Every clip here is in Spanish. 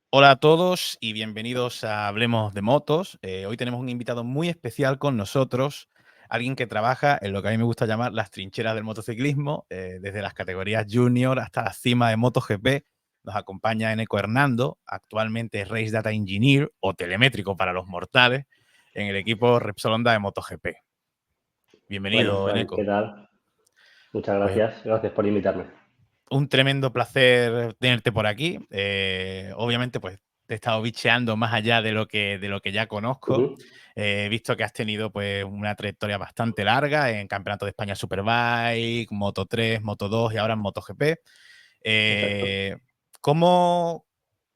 Hola a todos y bienvenidos a Hablemos de Motos. Hoy tenemos un invitado muy especial con nosotros, alguien que trabaja en lo que a mí me gusta llamar las trincheras del motociclismo, desde las categorías junior hasta la cima de MotoGP. Nos acompaña Eneco Hernando, actualmente Race Data Engineer o telemétrico para los mortales en el equipo Repsol Honda de MotoGP. Bueno, Bienvenido, Juan, ¿qué Eneco. tal? Muchas Pues gracias. Gracias por invitarme. un tremendo placer tenerte por aquí. Obviamente, pues te he estado bicheando más allá de lo que ya conozco. Ujú. He visto que has tenido pues una trayectoria bastante larga en Campeonato de España Superbike, Moto 3, Moto 2 y ahora en MotoGP. Exacto. Eh, ¿Cómo,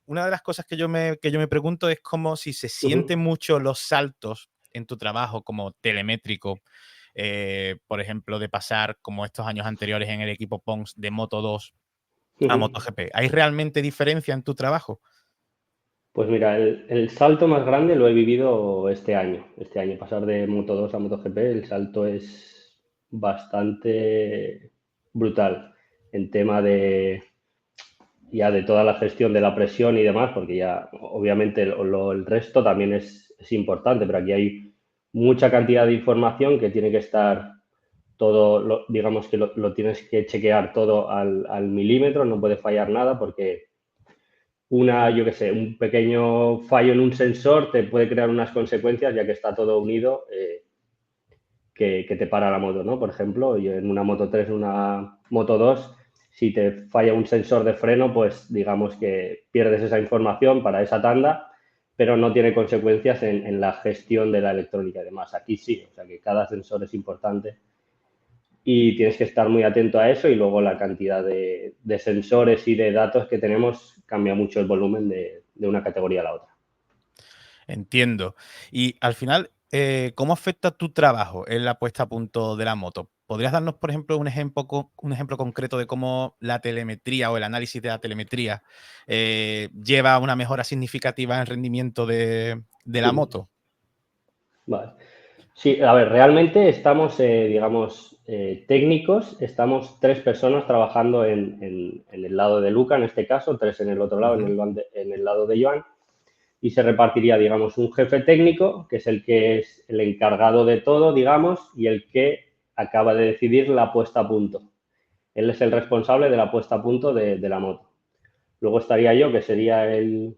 una de las cosas que yo me pregunto es cómo si se sienten Ujú. mucho los saltos en tu trabajo como telemétrico, por ejemplo, de pasar como estos años anteriores en el equipo Pons de Moto 2 a Ujú. MotoGP. ¿Hay realmente diferencia en tu trabajo? Pues mira, el salto más grande lo he vivido este año. Este año, pasar de Moto 2 a MotoGP, el salto es bastante brutal en tema de ya de toda la gestión de la presión y demás, porque ya obviamente el resto también es importante, pero aquí hay mucha cantidad de información que tiene que estar todo, digamos que lo tienes que chequear todo al milímetro, no puede fallar nada porque yo qué sé, un pequeño fallo en un sensor te puede crear unas consecuencias ya que está todo unido, que te para la moto, ¿no? Por ejemplo, yo en una Moto 3, en una Moto 2, si te falla un sensor de freno, pues digamos que pierdes esa información para esa tanda, pero no tiene consecuencias en la gestión de la electrónica y demás. Aquí sí, o sea que cada sensor es importante y tienes que estar muy atento a eso y luego la cantidad de sensores y de datos que tenemos cambia mucho el volumen de una categoría a la otra. Entiendo. Y al final, ¿cómo afecta tu trabajo en la puesta a punto de la moto? ¿Podrías darnos, por ejemplo, un ejemplo concreto de cómo la telemetría o el análisis de la telemetría lleva a una mejora significativa en el rendimiento de la moto? Vale. Sí, a ver, realmente estamos, digamos, técnicos, estamos tres personas trabajando en el lado de Luca, en este caso, tres en el otro lado, Ujú. en el lado de Joan, y se repartiría, digamos, un jefe técnico, que es el encargado de todo, digamos, y el que acaba de decidir la puesta a punto. Él es el responsable de la puesta a punto de la moto. Luego estaría yo, que sería el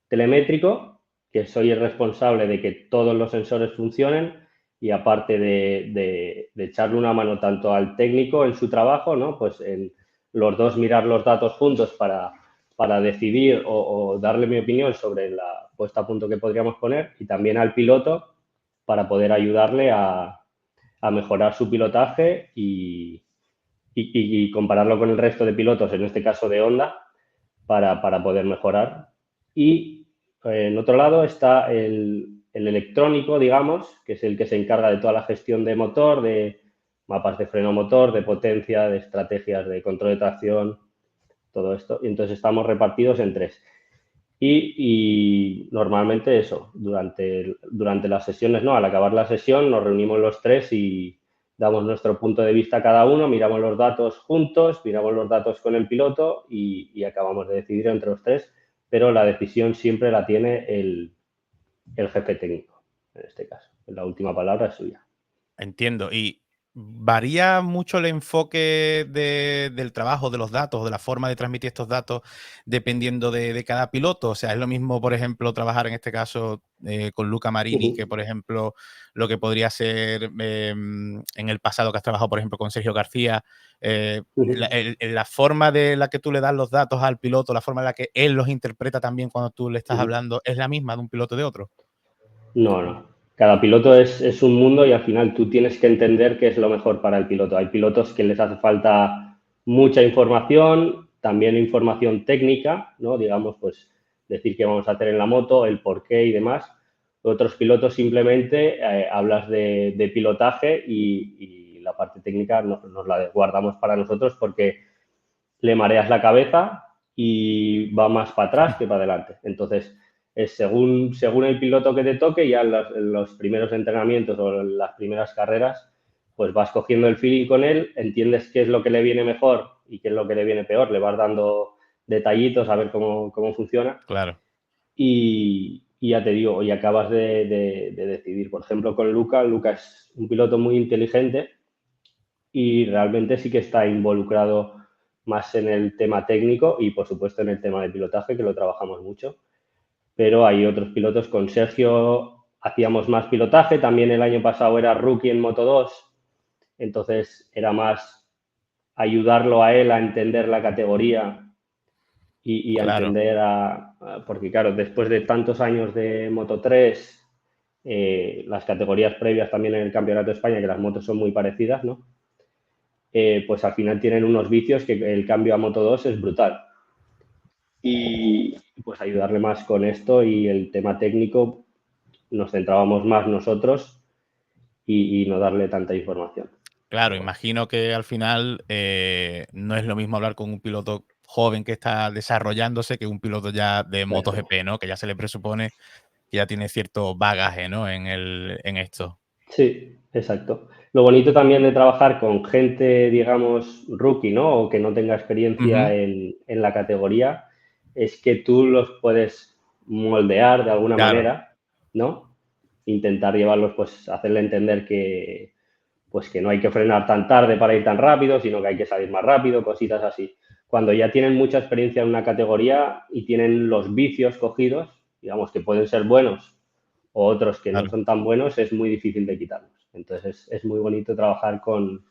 telemétrico, que soy el responsable de que todos los sensores funcionen y aparte de echarle una mano tanto al técnico en su trabajo, ¿no? Pues en los dos mirar los datos juntos para decidir o darle mi opinión sobre la puesta a punto que podríamos poner y también al piloto para poder ayudarle a mejorar su pilotaje y compararlo con el resto de pilotos, en este caso de Honda, para poder mejorar. Y en otro lado está el electrónico, digamos, que es el que se encarga de toda la gestión de motor, de mapas de freno motor, de potencia, de estrategias de control de tracción, todo esto. Y entonces estamos repartidos en tres. Y normalmente eso, durante las sesiones, ¿no? Al acabar la sesión nos reunimos los tres y damos nuestro punto de vista cada uno, miramos los datos juntos, miramos los datos con el piloto y acabamos de decidir entre los tres, pero la decisión siempre la tiene el jefe técnico, en este caso. La última palabra es suya. Entiendo. ¿Y varía mucho el enfoque del trabajo, de los datos, de la forma de transmitir estos datos, dependiendo de cada piloto? O sea, es lo mismo, por ejemplo, trabajar en este caso con Luca Marini, que por ejemplo, lo que podría ser en el pasado que has trabajado, por ejemplo, con Sergio García. La forma de la que tú le das los datos al piloto, la forma en la que él los interpreta también cuando tú le estás hablando, ¿es la misma de un piloto de otro? No, no. Cada piloto es un mundo y al final tú tienes que entender qué es lo mejor para el piloto. Hay pilotos que les hace falta mucha información, también información técnica, ¿no? Digamos, pues decir qué vamos a hacer en la moto, el por qué y demás. Otros pilotos simplemente hablas de pilotaje y la parte técnica nos la guardamos para nosotros porque le mareas la cabeza y va más para atrás que para adelante. Entonces, según el piloto que te toque, ya en los primeros entrenamientos o en las primeras carreras, pues vas cogiendo el feeling con él, entiendes qué es lo que le viene mejor y qué es lo que le viene peor, le vas dando detallitos a ver cómo funciona Claro. y ya te digo, y acabas de decidir. Por ejemplo, con Luca, Luca es un piloto muy inteligente y realmente sí que está involucrado más en el tema técnico y por supuesto en el tema de pilotaje, que lo trabajamos mucho. Pero hay otros pilotos, con Sergio hacíamos más pilotaje, también el año pasado era rookie en Moto2, entonces era más ayudarlo a él a entender la categoría y a Claro, entender porque claro, después de tantos años de Moto3, las categorías previas también en el Campeonato de España, que las motos son muy parecidas, ¿no? Pues al final tienen unos vicios que el cambio a Moto2 es brutal. Y pues ayudarle más con esto y el tema técnico nos centrábamos más nosotros y no darle tanta información. claro, imagino que al final no es lo mismo hablar con un piloto joven que está desarrollándose que un piloto ya de Exacto. MotoGP, ¿no? Que ya se le presupone que ya tiene cierto bagaje, ¿no? En esto. Sí, exacto. Lo bonito también de trabajar con gente, digamos, rookie, ¿no? O que no tenga experiencia Ujú, en la categoría, es que tú los puedes moldear de alguna claro, manera, ¿no? Intentar llevarlos, pues, hacerle entender pues, que no hay que frenar tan tarde para ir tan rápido, sino que hay que salir más rápido, cositas así. Cuando ya tienen mucha experiencia en una categoría y tienen los vicios cogidos, digamos que pueden ser buenos o otros que no claro. son tan buenos, es muy difícil de quitarlos. Entonces es muy bonito trabajar con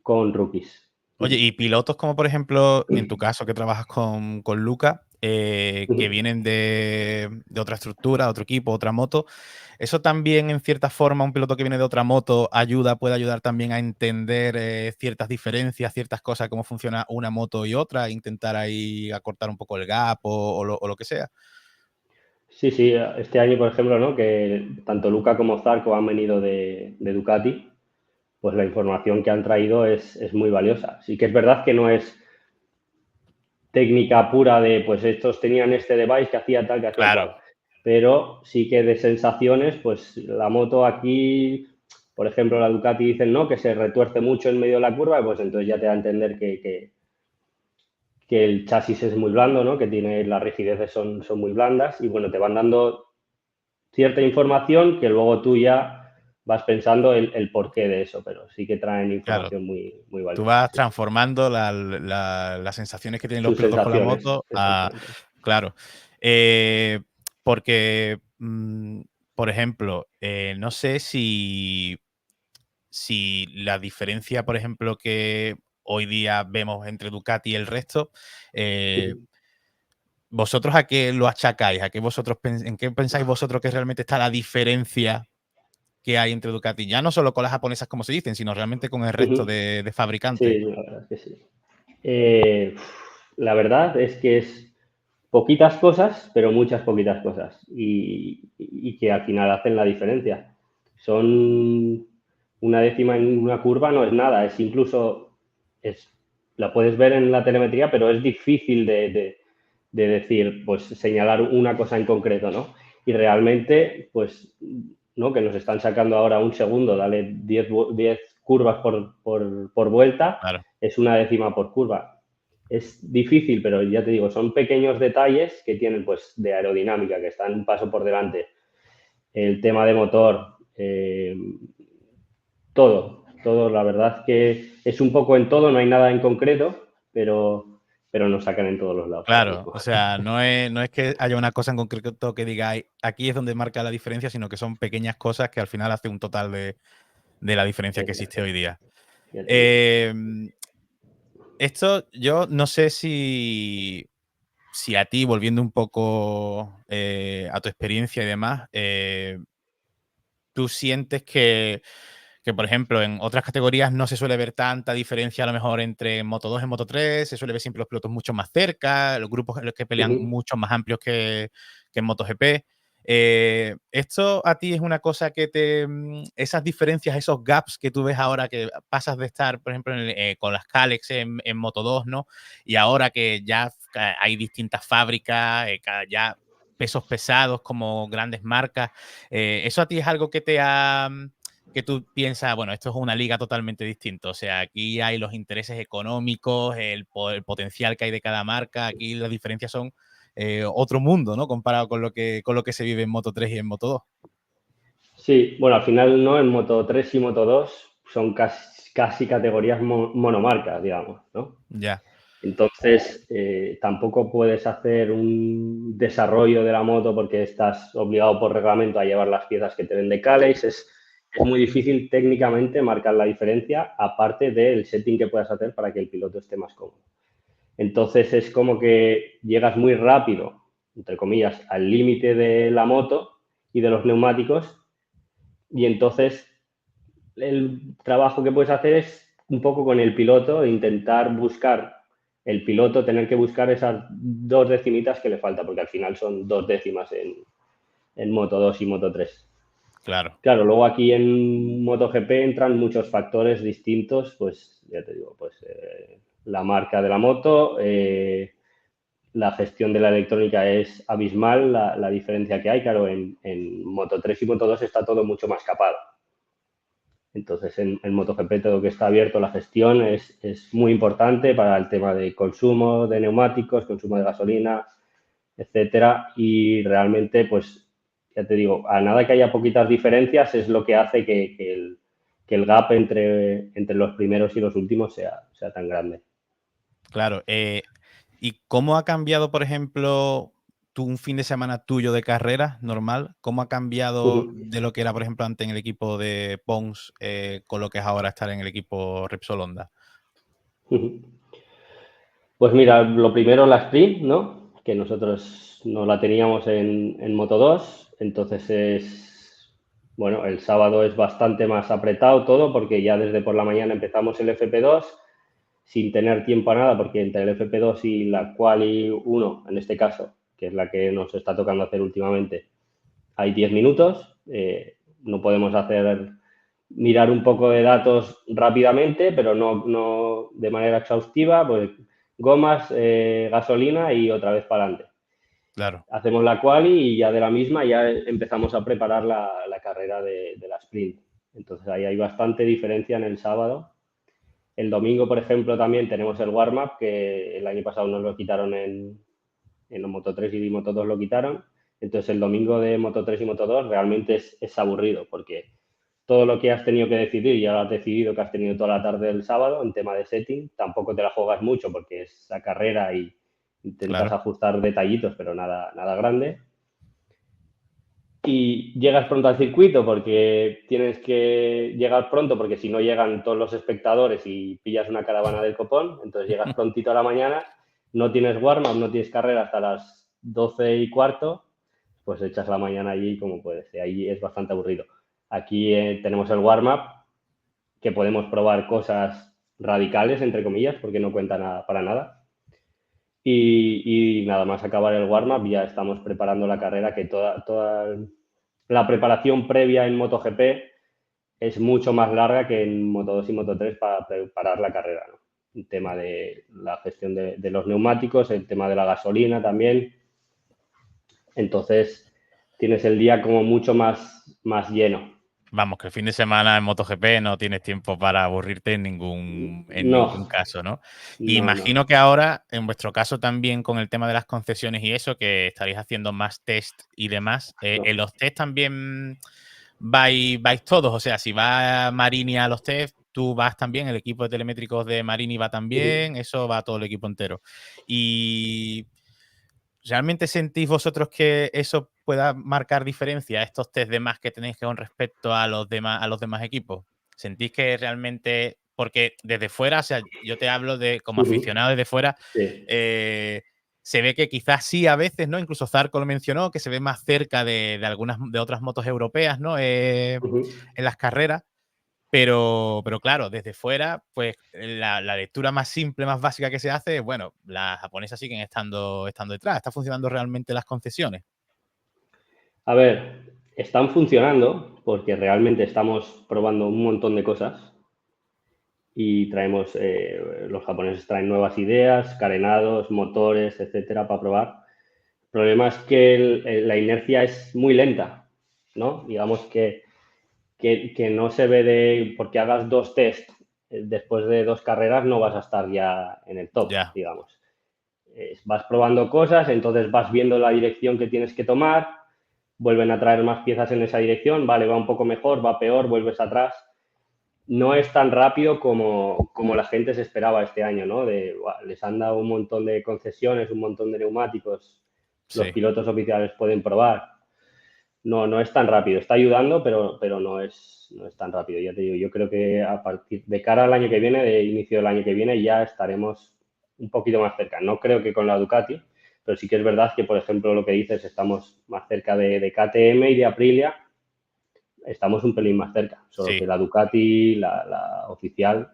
rookies. Oye, y pilotos como por ejemplo, en tu caso que trabajas con Luca, que vienen de otra estructura, otro equipo, otra moto, ¿eso también en cierta forma, un piloto que viene de otra moto puede ayudar también a entender ciertas diferencias, ciertas cosas, cómo funciona una moto y otra, e intentar ahí acortar un poco el gap o lo que sea? Sí, sí, este año, por ejemplo, ¿no? Que tanto Luca como Zarco han venido de Ducati, pues la información que han traído es muy valiosa. Sí que es verdad que no es técnica pura de, pues estos tenían este device que hacía tal, que hacía cual. Claro, Pero sí que de sensaciones, pues la moto aquí, por ejemplo, la Ducati dicen no, que se retuerce mucho en medio de la curva, pues entonces ya te da a entender que el chasis es muy blando, ¿no? Que tiene las rigideces son muy blandas y bueno, te van dando cierta información que luego tú ya vas pensando el porqué de eso, pero sí que traen claro. información muy Tú valiosa. vas Sí, sí. transformando las sensaciones que tienen los Sus pilotos con la sensaciones, moto a exactamente. claro. Porque, por ejemplo, no sé si la diferencia, por ejemplo, que hoy día vemos entre Ducati y el resto, eh, ¿vosotros a qué lo achacáis? ¿En qué pensáis vosotros que realmente está la diferencia que hay entre Ducati? Ya no solo con las japonesas, como se dicen, sino realmente con el resto de fabricantes. Sí, la verdad es que sí. Eh, la verdad es que es poquitas cosas, pero muchas poquitas cosas. Y que al final hacen la diferencia. Son una décima en una curva, no es nada, es incluso, la puedes ver en la telemetría, pero es difícil de decir, pues señalar una cosa en concreto, ¿no? Y realmente, pues, ¿no? Que nos están sacando ahora un segundo, dale 10 curvas por vuelta, Claro, es una décima por curva. Es difícil, pero ya te digo, son pequeños detalles que tienen pues de aerodinámica, que están un paso por delante. El tema de motor, todo. La verdad que es un poco en todo, no hay nada en concreto, pero nos sacan en todos los lados ahora claro. mismo. O sea, no es que haya una cosa en concreto que diga: Aquí es donde marca la diferencia", sino que son pequeñas cosas que al final hacen un total de la diferencia que existe Exacto, hoy día. ya te digo. Em, Esto yo no sé si a ti, volviendo un poco, a tu experiencia y demás, tú sientes que, por ejemplo, en otras categorías no se suele ver tanta diferencia a lo mejor entre Moto2 y Moto3, se suele ver siempre los pilotos mucho más cerca, los grupos en los que pelean Ujú, mucho más amplios que en MotoGP. ¿Esto a ti es una cosa que esas diferencias, esos gaps que tú ves ahora que pasas de estar, por ejemplo, con las Kalex en Moto2, ¿no? Y ahora que ya hay distintas fábricas, ya pesos pesados como grandes marcas, ¿eso a ti es algo que tú piensas, bueno, esto es una liga totalmente distinta? O sea, aquí hay los intereses económicos, el potencial que hay de cada marca, aquí las diferencias son otro mundo, ¿no? Comparado con lo que se vive en Moto 3 y en Moto 2. Sí, bueno, al final no, en Moto 3 y Moto 2 son casi categorías monomarcas, digamos, ¿no? Ya, Entonces, tampoco puedes hacer un desarrollo de la moto porque estás obligado por reglamento a llevar las piezas que te den de Calex. Es muy difícil técnicamente marcar la diferencia, aparte del setting que puedas hacer para que el piloto esté más cómodo. Entonces, es como que llegas muy rápido, entre comillas, al límite de la moto y de los neumáticos, y entonces el trabajo que puedes hacer es un poco con el piloto, intentar buscar el piloto, tener que buscar esas 2 decimitas que le falta, porque al final son 2 décimas en Moto 2 y Moto 3. claro. Claro, luego aquí en MotoGP entran muchos factores distintos, pues ya te digo, pues la marca de la moto, la gestión de la electrónica es abismal, la diferencia que hay, claro, en Moto 3 y Moto 2 está todo mucho más capado. Entonces, en MotoGP todo lo que está abierto, la gestión es muy importante para el tema de consumo de neumáticos, consumo de gasolina, etcétera. Y realmente, pues, ya te digo, a nada que haya poquitas diferencias es lo que hace que el gap entre los primeros y los últimos sea tan grande. Claro. ¿Y cómo ha cambiado, por ejemplo, un fin de semana tuyo de carrera normal? ¿Cómo ha cambiado de lo que era, por ejemplo, antes en el equipo de Pons con lo que es ahora estar en el equipo Repsol Honda? Pues mira, lo primero la sprint, ¿no? Que nosotros no la teníamos en Moto 2, entonces bueno, el sábado es bastante más apretado todo porque ya desde por la mañana empezamos el FP2 sin tener tiempo a nada porque entre el FP2 y la Quali 1, en este caso, que es la que nos está tocando hacer últimamente, hay 10 minutos, no podemos mirar un poco de datos rápidamente, pero no de manera exhaustiva, pues gomas, gasolina y otra vez para adelante. Claro, Hacemos la quali y ya de la misma ya empezamos a preparar la carrera de la sprint. Entonces ahí hay bastante diferencia en el sábado. El domingo, por ejemplo, también tenemos el warm-up, que el año pasado nos lo quitaron en Moto 3 y Moto 2 lo quitaron. Entonces el domingo de Moto 3 y Moto 2 realmente es aburrido porque todo lo que has tenido que decidir, ya lo has decidido que has tenido toda la tarde del sábado en tema de setting, tampoco te la juegas mucho porque es la carrera y intentas claro. ajustar detallitos, pero nada grande. Y llegas pronto al circuito porque tienes que llegar pronto porque si no llegan todos los espectadores y pillas una caravana del copón, entonces llegas prontito a la mañana, no tienes warm-up, no tienes carrera hasta las 12:15, pues echas la mañana allí como puedes. Y ahí es bastante aburrido. Aquí tenemos el warm-up, que podemos probar cosas radicales, entre comillas, porque no cuenta nada, para nada. Y nada más acabar el warm-up ya estamos preparando la carrera, que toda la preparación previa en MotoGP es mucho más larga que en Moto 2 y Moto 3 para preparar la carrera, ¿no? El tema de la gestión de los neumáticos, el tema de la gasolina también. Entonces tienes el día como mucho más lleno. Vamos, que el fin de semana en MotoGP no tienes tiempo para aburrirte en No, ningún caso, ¿no? Y no. imagino que ahora, en vuestro caso también con el tema de las concesiones y eso, que estaréis haciendo más test y demás, en los test también vais todos, o sea, si va Marini a los test, tú vas también, el equipo de telemétricos de Marini va también, eso va todo el equipo entero. Y ¿realmente sentís vosotros que eso pueda marcar diferencia, estos test de más que tenéis con respecto a los demás equipos? ¿Sentís que realmente, porque desde fuera, o sea, yo te hablo de como aficionado desde fuera, Sí. se ve que quizás sí a veces, ¿no? Incluso Zarco lo mencionó, que se ve más cerca de algunas de otras motos europeas, ¿no? En las carreras. Pero claro, desde fuera, pues la lectura más simple, más básica que se hace es, bueno, las japonesas siguen estando detrás. ¿Está funcionando realmente las concesiones? A ver, están funcionando porque realmente estamos probando un montón de cosas y los japoneses traen nuevas ideas, carenados, motores, etcétera, para probar. El problema es que la inercia es muy lenta, ¿no? Digamos que no se ve porque hagas 2 test después de 2 carreras no vas a estar ya en el top, Ya, digamos. Vas probando cosas, entonces vas viendo la dirección que tienes que tomar, vuelven a traer más piezas en esa dirección, vale, va un poco mejor, va peor, vuelves atrás. No es tan rápido como la gente se esperaba este año, ¿no? Les han dado un montón de concesiones, un montón de neumáticos, los Sí. pilotos oficiales pueden probar. No es tan rápido, está ayudando, pero no es tan rápido. Ya te digo, yo creo que a partir de cara al año que viene, de inicio del año que viene, ya estaremos un poquito más cerca. No creo que con la Ducati, pero sí que es verdad que, por ejemplo, lo que dices, estamos más cerca de KTM y de Aprilia, estamos un pelín más cerca. Solo que Sí. la Ducati, la oficial,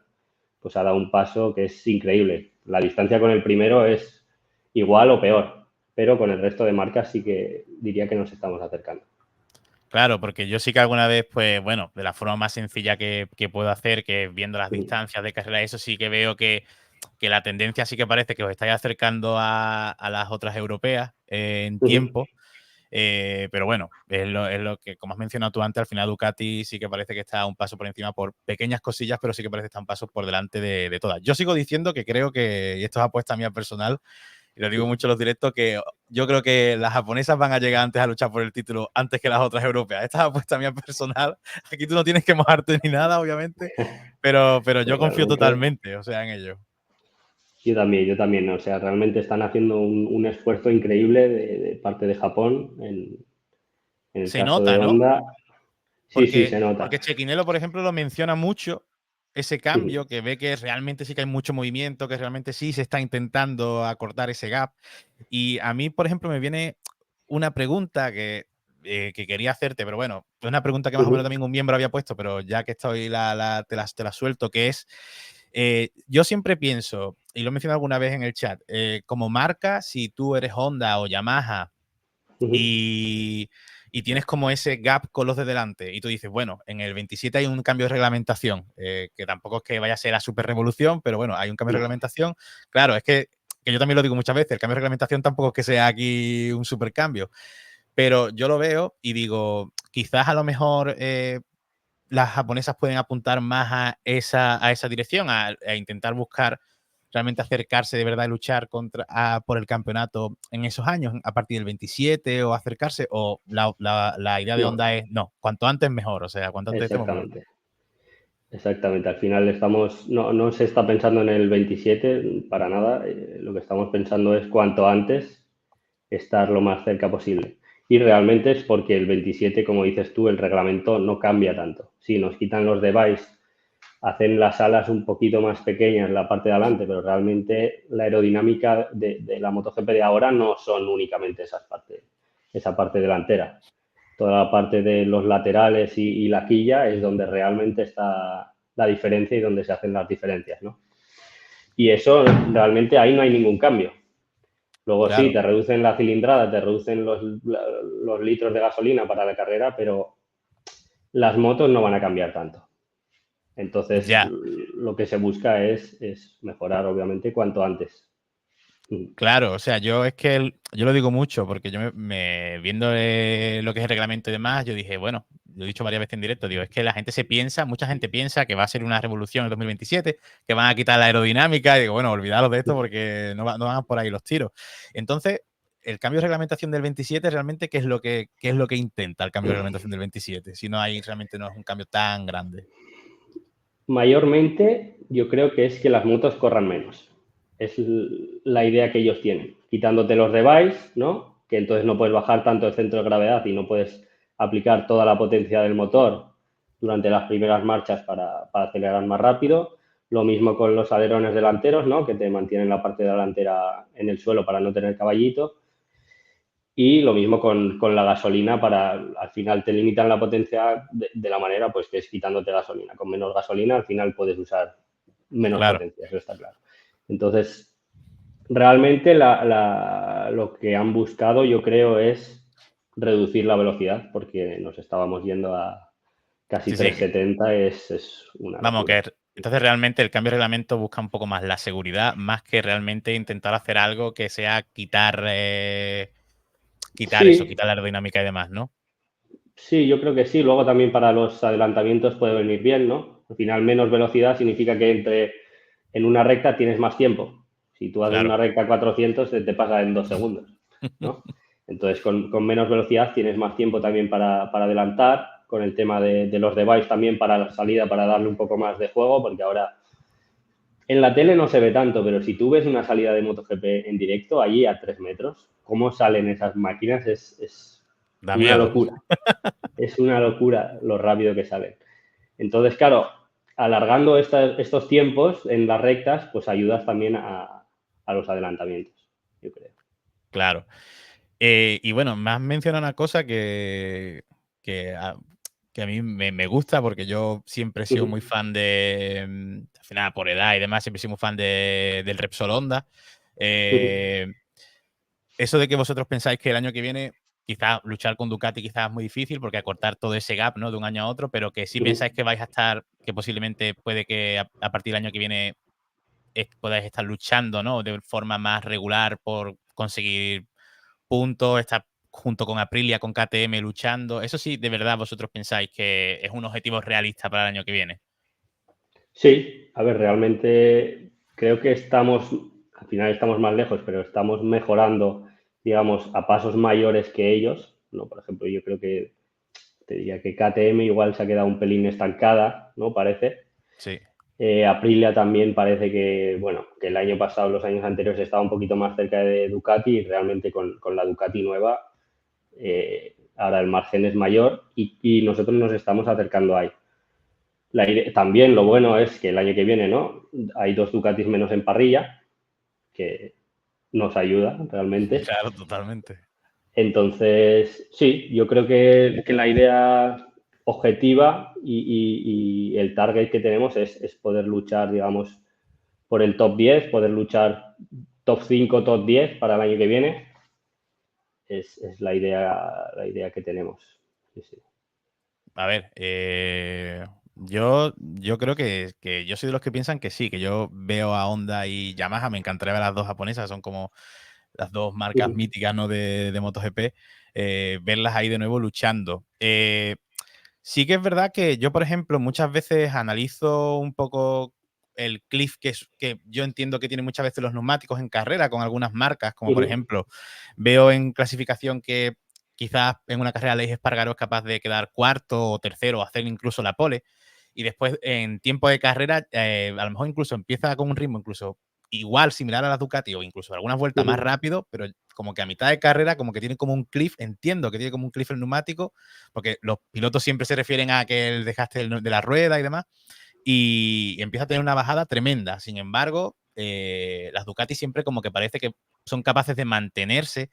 pues ha dado un paso que es increíble. La distancia con el primero es igual o peor, pero con el resto de marcas sí que diría que nos estamos acercando. Claro, porque yo sí que alguna vez, pues bueno, de la forma más sencilla que puedo hacer, que es viendo las distancias de carrera, eso sí que veo que la tendencia sí que parece que os estáis acercando a las otras europeas en tiempo. Pero bueno, es lo que, como has mencionado tú antes, al final Ducati sí que parece que está un paso por encima por pequeñas cosillas, pero sí que parece que está un paso por delante de todas. Yo sigo diciendo que creo que, y esto es apuesta mía personal, y lo digo mucho en los directos, que yo creo que las japonesas van a llegar antes a luchar por el título antes que las otras europeas. Esta es apuesta mía personal. Aquí tú no tienes que mojarte ni nada, obviamente, pero yo confío Realmente, totalmente, o sea, en ello. yo también, o sea, realmente están haciendo un esfuerzo increíble de parte de Japón en el Se caso nota, de ¿no? Honda. Sí, sí, Porque, se nota. porque Chequinelo, por ejemplo, lo menciona mucho, ese cambio, que ve que realmente sí que hay mucho movimiento, que realmente sí se está intentando acortar ese gap. Y a mí, por ejemplo, me viene una pregunta que quería hacerte, pero bueno, es una pregunta que más o menos también un miembro había puesto, pero ya que estoy, te la suelto, que es, yo siempre pienso, y lo he mencionado alguna vez en el chat, como marca, si tú eres Honda o Yamaha, y, y tienes como ese gap con los de delante y tú dices, bueno, en el 27 hay un cambio de reglamentación, que tampoco es que vaya a ser la super revolución, pero bueno, hay un cambio de No, reglamentación. Claro, es que yo también lo digo muchas veces, el cambio de reglamentación tampoco es que sea aquí un super cambio, pero yo lo veo y digo, quizás a lo mejor las japonesas pueden apuntar más a esa dirección, a intentar buscar realmente acercarse de verdad y luchar por el campeonato en esos años, a partir del 27 o acercarse, o la idea de no, Honda es, no, cuanto antes mejor, o sea, cuanto antes estemos mejor. exactamente. Exactamente, al final no se está pensando en el 27 para nada, lo que estamos pensando es cuanto antes estar lo más cerca posible. Y realmente es porque el 27, como dices tú, el reglamento no cambia tanto. Sí, nos quitan los device, hacen las alas un poquito más pequeñas en la parte de adelante, pero realmente la aerodinámica de la MotoGP de ahora no son únicamente esa parte delantera. Toda la parte de los laterales y la quilla es donde realmente está la diferencia y donde se hacen las diferencias, ¿no? Y eso realmente ahí no hay ningún cambio. Luego sí, Claro, te reducen la cilindrada, te reducen los litros de gasolina para la carrera, pero las motos no van a cambiar tanto. Entonces, ya. lo que se busca es mejorar, obviamente, cuanto antes. Claro, o sea, yo es que yo lo digo mucho porque yo viendo lo que es el reglamento y demás, yo dije, bueno, lo he dicho varias veces en directo, digo, es que la gente mucha gente piensa que va a ser una revolución en el 2027, que van a quitar la aerodinámica, y digo, bueno, olvidaros de esto porque no van por ahí los tiros. Entonces, el cambio de reglamentación del 27 realmente, qué es lo que intenta el cambio de reglamentación del 27? Si no hay, realmente no es un cambio tan grande. Mayormente, yo creo que es que las motos corran menos. Es la idea que ellos tienen. Quitándote los device, ¿no? Que entonces no puedes bajar tanto el centro de gravedad y no puedes aplicar toda la potencia del motor durante las primeras marchas para acelerar más rápido. Lo mismo con los alerones delanteros, ¿no? Que te mantienen la parte delantera en el suelo para no tener caballito. Y lo mismo con la gasolina para, al final te limitan la potencia de la manera pues que es quitándote gasolina. Con menos gasolina al final puedes usar menos Claro. potencia, eso está claro. Entonces, realmente lo que han buscado yo creo es reducir la velocidad porque nos estábamos yendo a casi Sí, sí, 370, es una vamos, locura. entonces realmente el cambio de reglamento busca un poco más la seguridad, más que realmente intentar hacer algo que sea quitar eso, Sí, quitar la aerodinámica y demás, ¿no? sí, yo creo que sí. Luego también para los adelantamientos puede venir bien, ¿no? Al final menos velocidad significa que en una recta tienes más tiempo. Si tú haces Claro. una recta a 400, te pasa en 2 segundos, ¿no? Entonces, con menos velocidad tienes más tiempo también para adelantar, con el tema de los devices también para la salida, para darle un poco más de juego, porque ahora en la tele no se ve tanto, pero si tú ves una salida de MotoGP en directo, allí a 3 metros, cómo salen esas máquinas es Da una miedo. locura. Es una locura lo rápido que salen. Entonces, claro, alargando estos tiempos en las rectas, pues ayudas también a los adelantamientos, yo creo. Claro. Y bueno, me has mencionado una cosa que a, que a mí me gusta porque yo siempre he sido muy fan de, al final por edad y demás, siempre he sido muy fan del Repsol Honda. Eh, Eso de que vosotros pensáis que el año que viene quizás luchar con Ducati quizás es muy difícil porque acortar todo ese gap, ¿no? De un año a otro, pero que sí pensáis que vais a estar, que posiblemente puede que a partir del año que viene podáis estar luchando, ¿no? De forma más regular por conseguir puntos, estar junto con Aprilia, con KTM luchando. Eso sí, de verdad vosotros pensáis que es un objetivo realista para el año que viene. Sí, a ver, realmente creo que al final estamos más lejos, pero estamos mejorando, digamos, a pasos mayores que ellos, ¿no? Por ejemplo, yo creo que te diría que KTM igual se ha quedado un pelín estancada, ¿no? Parece. Sí, Aprilia también parece que, bueno, que el año pasado, los años anteriores, estaba un poquito más cerca de Ducati y realmente con la Ducati nueva, ahora el margen es mayor y nosotros nos estamos acercando ahí. También lo bueno es que el año que viene, ¿no? Hay 2 Ducatis menos en parrilla, que nos ayuda realmente. claro, totalmente. Entonces, sí, yo creo que la idea objetiva y el target que tenemos es poder luchar, digamos, por el top 10, poder luchar top 5, top 10 para el año que viene. Es la idea que tenemos. Sí, sí. A ver, yo creo que yo soy de los que piensan que sí, que yo veo a Honda y Yamaha, me encantaría ver a las dos japonesas, son como las dos marcas míticas, ¿no? de MotoGP, verlas ahí de nuevo luchando. Sí que es verdad que yo, por ejemplo, muchas veces analizo un poco el cliff que yo entiendo que tienen muchas veces los neumáticos en carrera con algunas marcas, como por ejemplo, veo en clasificación que quizás en una carrera Aleix Espargaró es capaz de quedar cuarto o tercero o hacer incluso la pole, y después en tiempo de carrera a lo mejor incluso empieza con un ritmo incluso igual, similar a la Ducati o incluso algunas vueltas más rápido, pero como que a mitad de carrera como que tiene como un cliff, entiendo que tiene como un cliff el neumático, porque los pilotos siempre se refieren a que el desgaste de la rueda y demás, y empieza a tener una bajada tremenda. Sin embargo, las Ducati siempre como que parece que son capaces de mantenerse.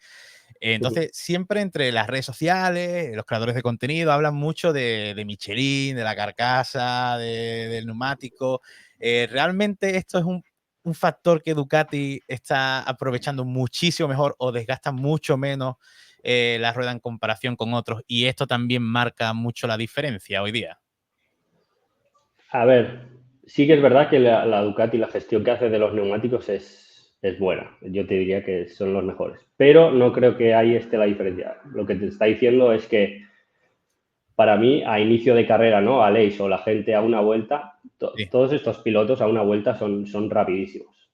Entonces, siempre entre las redes sociales, los creadores de contenido hablan mucho de Michelin, de la carcasa, del neumático. ¿Realmente esto es un factor que Ducati está aprovechando muchísimo mejor o desgasta mucho menos la rueda en comparación con otros? Y esto también marca mucho la diferencia hoy día. A ver, sí que es verdad que la Ducati, la gestión que hace de los neumáticos es buena. Yo te diría que son los mejores. Pero no creo que ahí esté la diferencia. Lo que te está diciendo es que para mí, a inicio de carrera, ¿no? Aleix o la gente a una vuelta, Sí, todos estos pilotos a una vuelta son rapidísimos.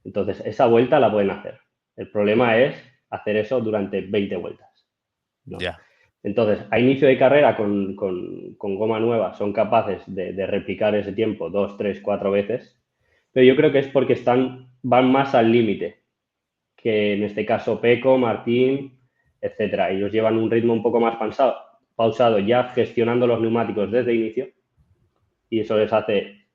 Entonces, esa vuelta la pueden hacer. El problema es hacer eso durante 20 vueltas, ¿no? ya. Entonces, a inicio de carrera con goma nueva son capaces de replicar ese tiempo 2, 3, 4 veces, pero yo creo que es porque van más al límite que en este caso Peco, Martín, etcétera. Ellos llevan un ritmo un poco más pausado ya gestionando los neumáticos desde inicio y eso les hace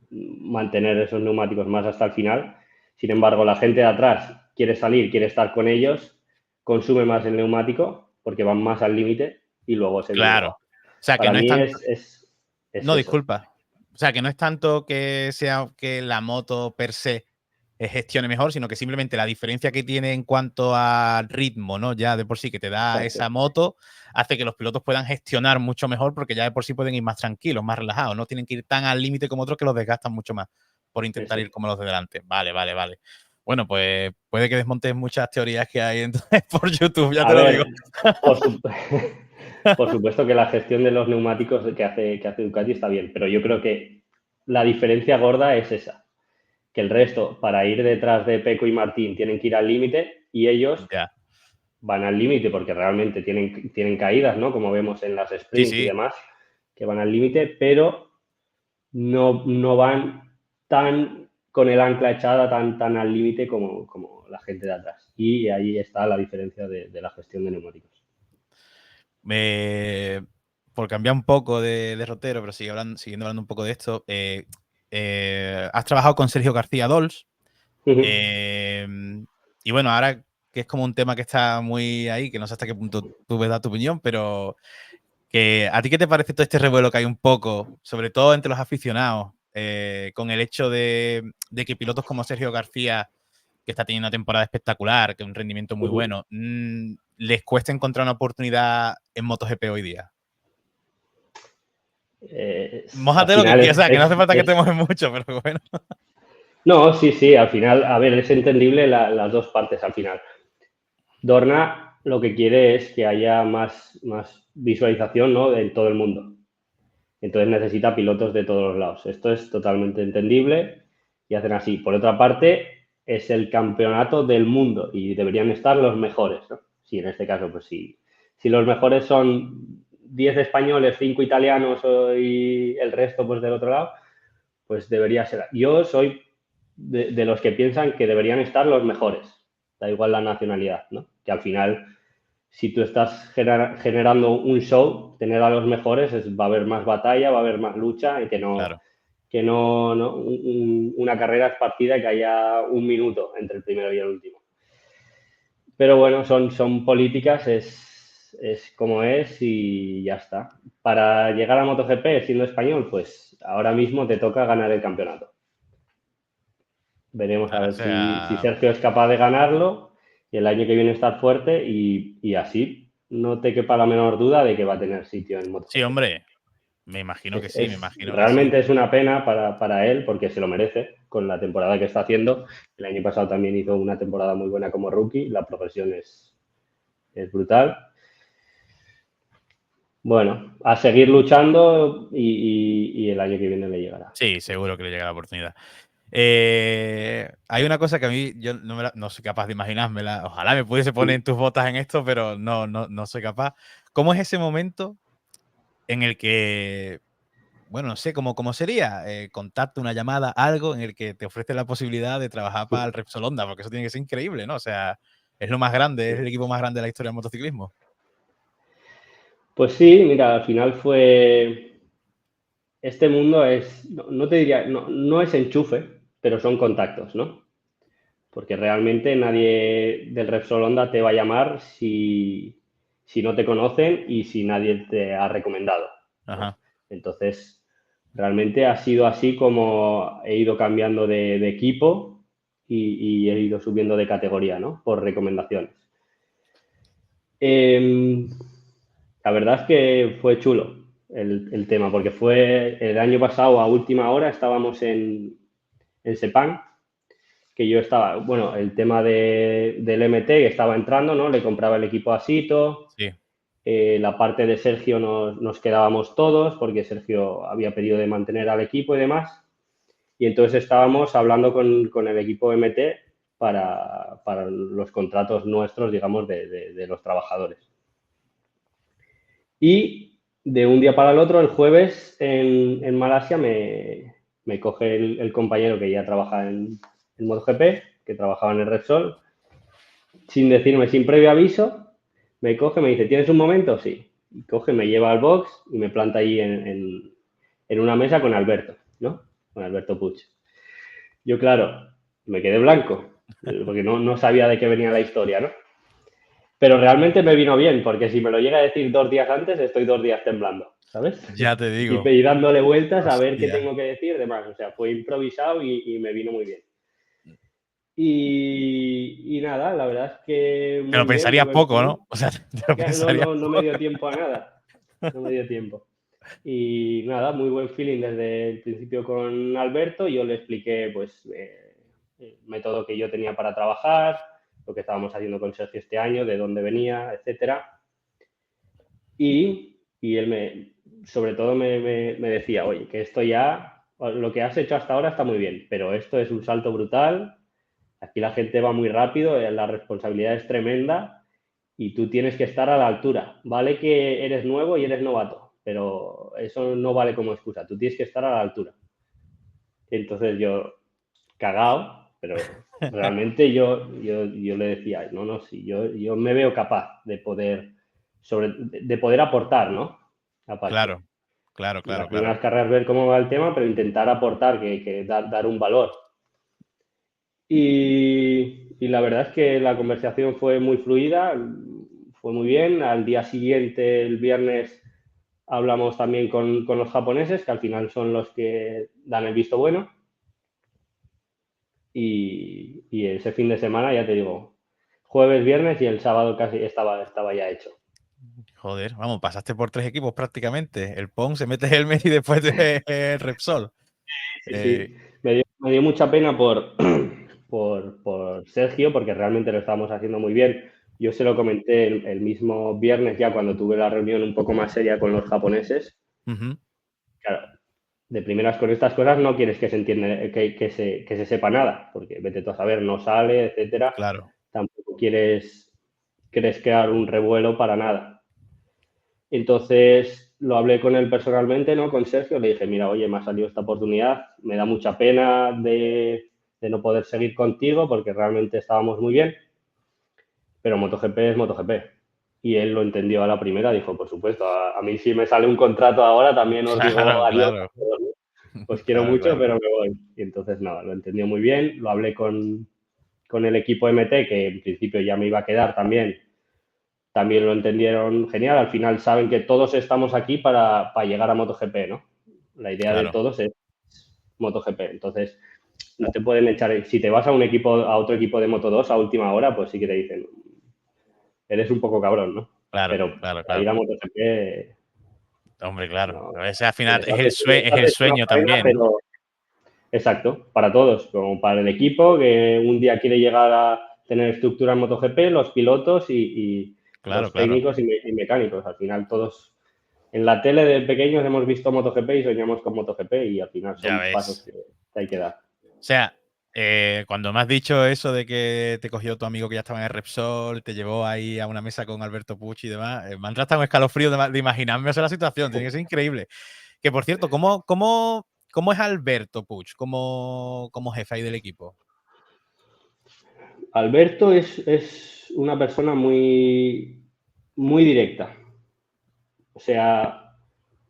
mantener esos neumáticos más hasta el final. Sin embargo, la gente de atrás quiere salir, quiere estar con ellos, consume más el neumático porque van más al límite y luego se viene Claro. abajo. O sea, que Para no es mí tanto. es No, eso. disculpa. O sea, que no es tanto que sea que la moto per se gestione mejor, sino que simplemente la diferencia que tiene en cuanto a ritmo, ¿no? Ya de por sí que te da esa Exacto. moto, hace que los pilotos puedan gestionar mucho mejor porque ya de por sí pueden ir más tranquilos, más relajados, no tienen que ir tan al límite como otros que los desgastan mucho más por intentar Eso ir es. como los de delante. Vale, vale, vale. Bueno, pues puede que desmontes muchas teorías que hay entonces por YouTube, ya A te lo digo. ver, por, su- por supuesto que la gestión de los neumáticos que hace Ducati está bien, pero yo creo que la diferencia gorda es esa, que el resto, para ir detrás de Peco y Martín, tienen que ir al límite y ellos Ya. van al límite porque realmente tienen caídas, ¿no? Como vemos en las Sí, sprints y sí. demás, que van al límite, pero no van tan con el ancla echada tan al límite como la gente de atrás. Y ahí está la diferencia de la gestión de neumáticos. Por cambiar un poco de derrotero, pero siguiendo hablando un poco de esto, has trabajado con Sergio García Dols. Y bueno, ahora que es como un tema que está muy ahí, que no sé hasta qué punto tú ves dar tu opinión, pero que ¿a ti qué te parece todo este revuelo que hay un poco, sobre todo entre los aficionados, con el hecho de que pilotos como Sergio García, que está teniendo una temporada espectacular, que es un rendimiento muy bueno, les cuesta encontrar una oportunidad en MotoGP hoy día? Al Mójate lo que final quieras, o sea, que no hace falta que te mojes mucho, pero bueno. No, sí, al final, a ver, es entendible las dos partes al final. Dorna lo que quiere es que haya más visualización, ¿no? En todo el mundo. Entonces necesita pilotos de todos los lados. Esto es totalmente entendible y hacen así. Por otra parte, es el campeonato del mundo y deberían estar los mejores, ¿no? Sí, en este caso, pues sí. Si los mejores son 10 españoles, 5 italianos y el resto pues del otro lado, pues debería ser. Yo soy de los que piensan que deberían estar los mejores, da igual la nacionalidad, ¿no? Que al final, si tú estás generando un show, tener a los mejores, va a haber más batalla, va a haber más lucha y Claro. una carrera es partida y que haya un minuto entre el primero y el último. Pero bueno, son políticas, es como es y ya está. Para llegar a MotoGP siendo español, pues ahora mismo te toca ganar el campeonato. Veremos a O ver si sea, Sergio es capaz de ganarlo y el año que viene estar fuerte y así no te quepa la menor duda de que va a tener sitio en sí, MotoGP. hombre, me imagino que sí, me imagino que sí. Realmente es una pena para él porque se lo merece con la temporada que está haciendo. El año pasado también hizo una temporada muy buena como rookie, la progresión es brutal. Bueno, a seguir luchando y el año que viene le llegará. Sí, seguro que le llega la oportunidad. Hay una cosa que a mí yo no soy capaz de imaginármela. Ojalá me pudiese poner en tus botas en esto, pero no soy capaz. ¿Cómo es ese momento en el que, bueno, no sé cómo sería, contacto, una llamada, algo en el que te ofrece la posibilidad de trabajar para el Repsol Honda? Porque eso tiene que ser increíble, ¿no? O sea, es lo más grande, es el equipo más grande de la historia del motociclismo. Pues sí, mira, al final fue este mundo no te diría, no es enchufe, pero son contactos, ¿no? Porque realmente nadie del Repsol Honda te va a llamar si no te conocen y si nadie te ha recomendado, ¿no? Ajá. Entonces, realmente ha sido así como he ido cambiando de equipo y he ido subiendo de categoría, ¿no? Por recomendaciones. La verdad es que fue chulo el tema, porque fue el año pasado a última hora, estábamos en Sepang, que yo estaba, bueno, el tema del MT que estaba entrando, ¿no? Le compraba el equipo a Sito, Sí. la parte de Sergio nos quedábamos todos, porque Sergio había pedido de mantener al equipo y demás, y entonces estábamos hablando con el equipo MT para los contratos nuestros, digamos, de los trabajadores. Y de un día para el otro, el jueves en Malasia, me coge el compañero que ya trabaja en MotoGP, que trabajaba en el Repsol, sin decirme, sin previo aviso, me coge, me dice, ¿tienes un momento? Sí. Y coge, me lleva al box y me planta ahí en una mesa con Alberto, ¿no? Con Alberto Puig. Yo, claro, me quedé blanco, porque no sabía de qué venía la historia, ¿no? Pero realmente me vino bien, porque si me lo llega a decir 2 días antes, estoy 2 días temblando, ¿sabes? Ya te digo. Y dándole vueltas a ver qué Hostia. tengo que decir, demás. O sea, fue improvisado y me vino muy bien. Y nada, la verdad es que Te lo muy bien, muy pensarías buen poco, feeling. ¿no? O sea, te lo No, pensarías no me poco. dio tiempo a nada. No me dio tiempo. Y nada, muy buen feeling desde el principio con Alberto. Yo le expliqué, pues, el método que yo tenía para trabajar, lo que estábamos haciendo con Sergio este año, de dónde venía, etcétera. Y él sobre todo me decía, oye, que esto ya lo que has hecho hasta ahora está muy bien, pero esto es un salto brutal, aquí la gente va muy rápido, la responsabilidad es tremenda y tú tienes que estar a la altura. Vale que eres nuevo y eres novato, pero eso no vale como excusa, tú tienes que estar a la altura. Entonces yo, cagado, pero realmente yo le decía, no, no, sí, yo me veo capaz de poder, de poder aportar, ¿no? Aparte. Claro, claro, Las claro, claro. primeras carreras ver cómo va el tema, pero intentar aportar, que dar un valor. Y la verdad es que la conversación fue muy fluida, fue muy bien. Al día siguiente, el viernes, hablamos también con los japoneses, que al final son los que dan el visto bueno. Y ese fin de semana, ya te digo, jueves, viernes y el sábado casi estaba ya hecho. Joder, vamos, pasaste por 3 equipos prácticamente. El Pong, se mete el Messi después de el Repsol. Sí, Eh, sí. Me dio mucha pena por Sergio, porque realmente lo estábamos haciendo muy bien. Yo se lo comenté el mismo viernes ya cuando tuve la reunión un poco más seria con los japoneses. ujú, Claro, de primeras con estas cosas no quieres que se entiende, que se sepa nada, porque vete tú a saber, no sale, etcétera. claro, Tampoco quieres crear un revuelo para nada. Entonces lo hablé con él personalmente, ¿no? Con Sergio, le dije, mira, oye, me ha salido esta oportunidad, me da mucha pena de no poder seguir contigo porque realmente estábamos muy bien, pero MotoGP es MotoGP. Y él lo entendió a la primera, dijo, por supuesto, a mí si me sale un contrato ahora también os digo claro, adiós claro, a todos, ¿no? Os quiero claro, mucho, claro. pero me voy. Y entonces, nada, lo entendió muy bien, lo hablé con el equipo MT, que en principio ya me iba a quedar también lo entendieron genial. Al final saben que todos estamos aquí para llegar a MotoGP, ¿no? La idea de Claro. todos es MotoGP. Entonces, no te pueden echar. Si te vas a otro equipo de Moto2 a última hora, pues sí que te dicen, eres un poco cabrón, ¿no? Claro, Pero claro, para ir claro. a MotoGP, Hombre, claro. no, Ese al se final les es hace, se les es el hace una sueño faena, también, ¿no? pero exacto, para todos, como para el equipo que un día quiere llegar a tener estructura en MotoGP, los pilotos y Claro, los claro. técnicos y mecánicos. Al final todos en la tele de pequeños hemos visto MotoGP y soñamos con MotoGP y al final Ya son pasos ves. que hay que dar. O sea, cuando me has dicho eso de que te cogió tu amigo que ya estaba en el Repsol, te llevó ahí a una mesa con Alberto Pucci y demás, me han tratado un escalofrío de imaginarme esa la situación. Tiene que ser increíble. Que por cierto, ¿cómo es Alberto Puig como jefe ahí del equipo? Alberto es una persona muy directa. O sea,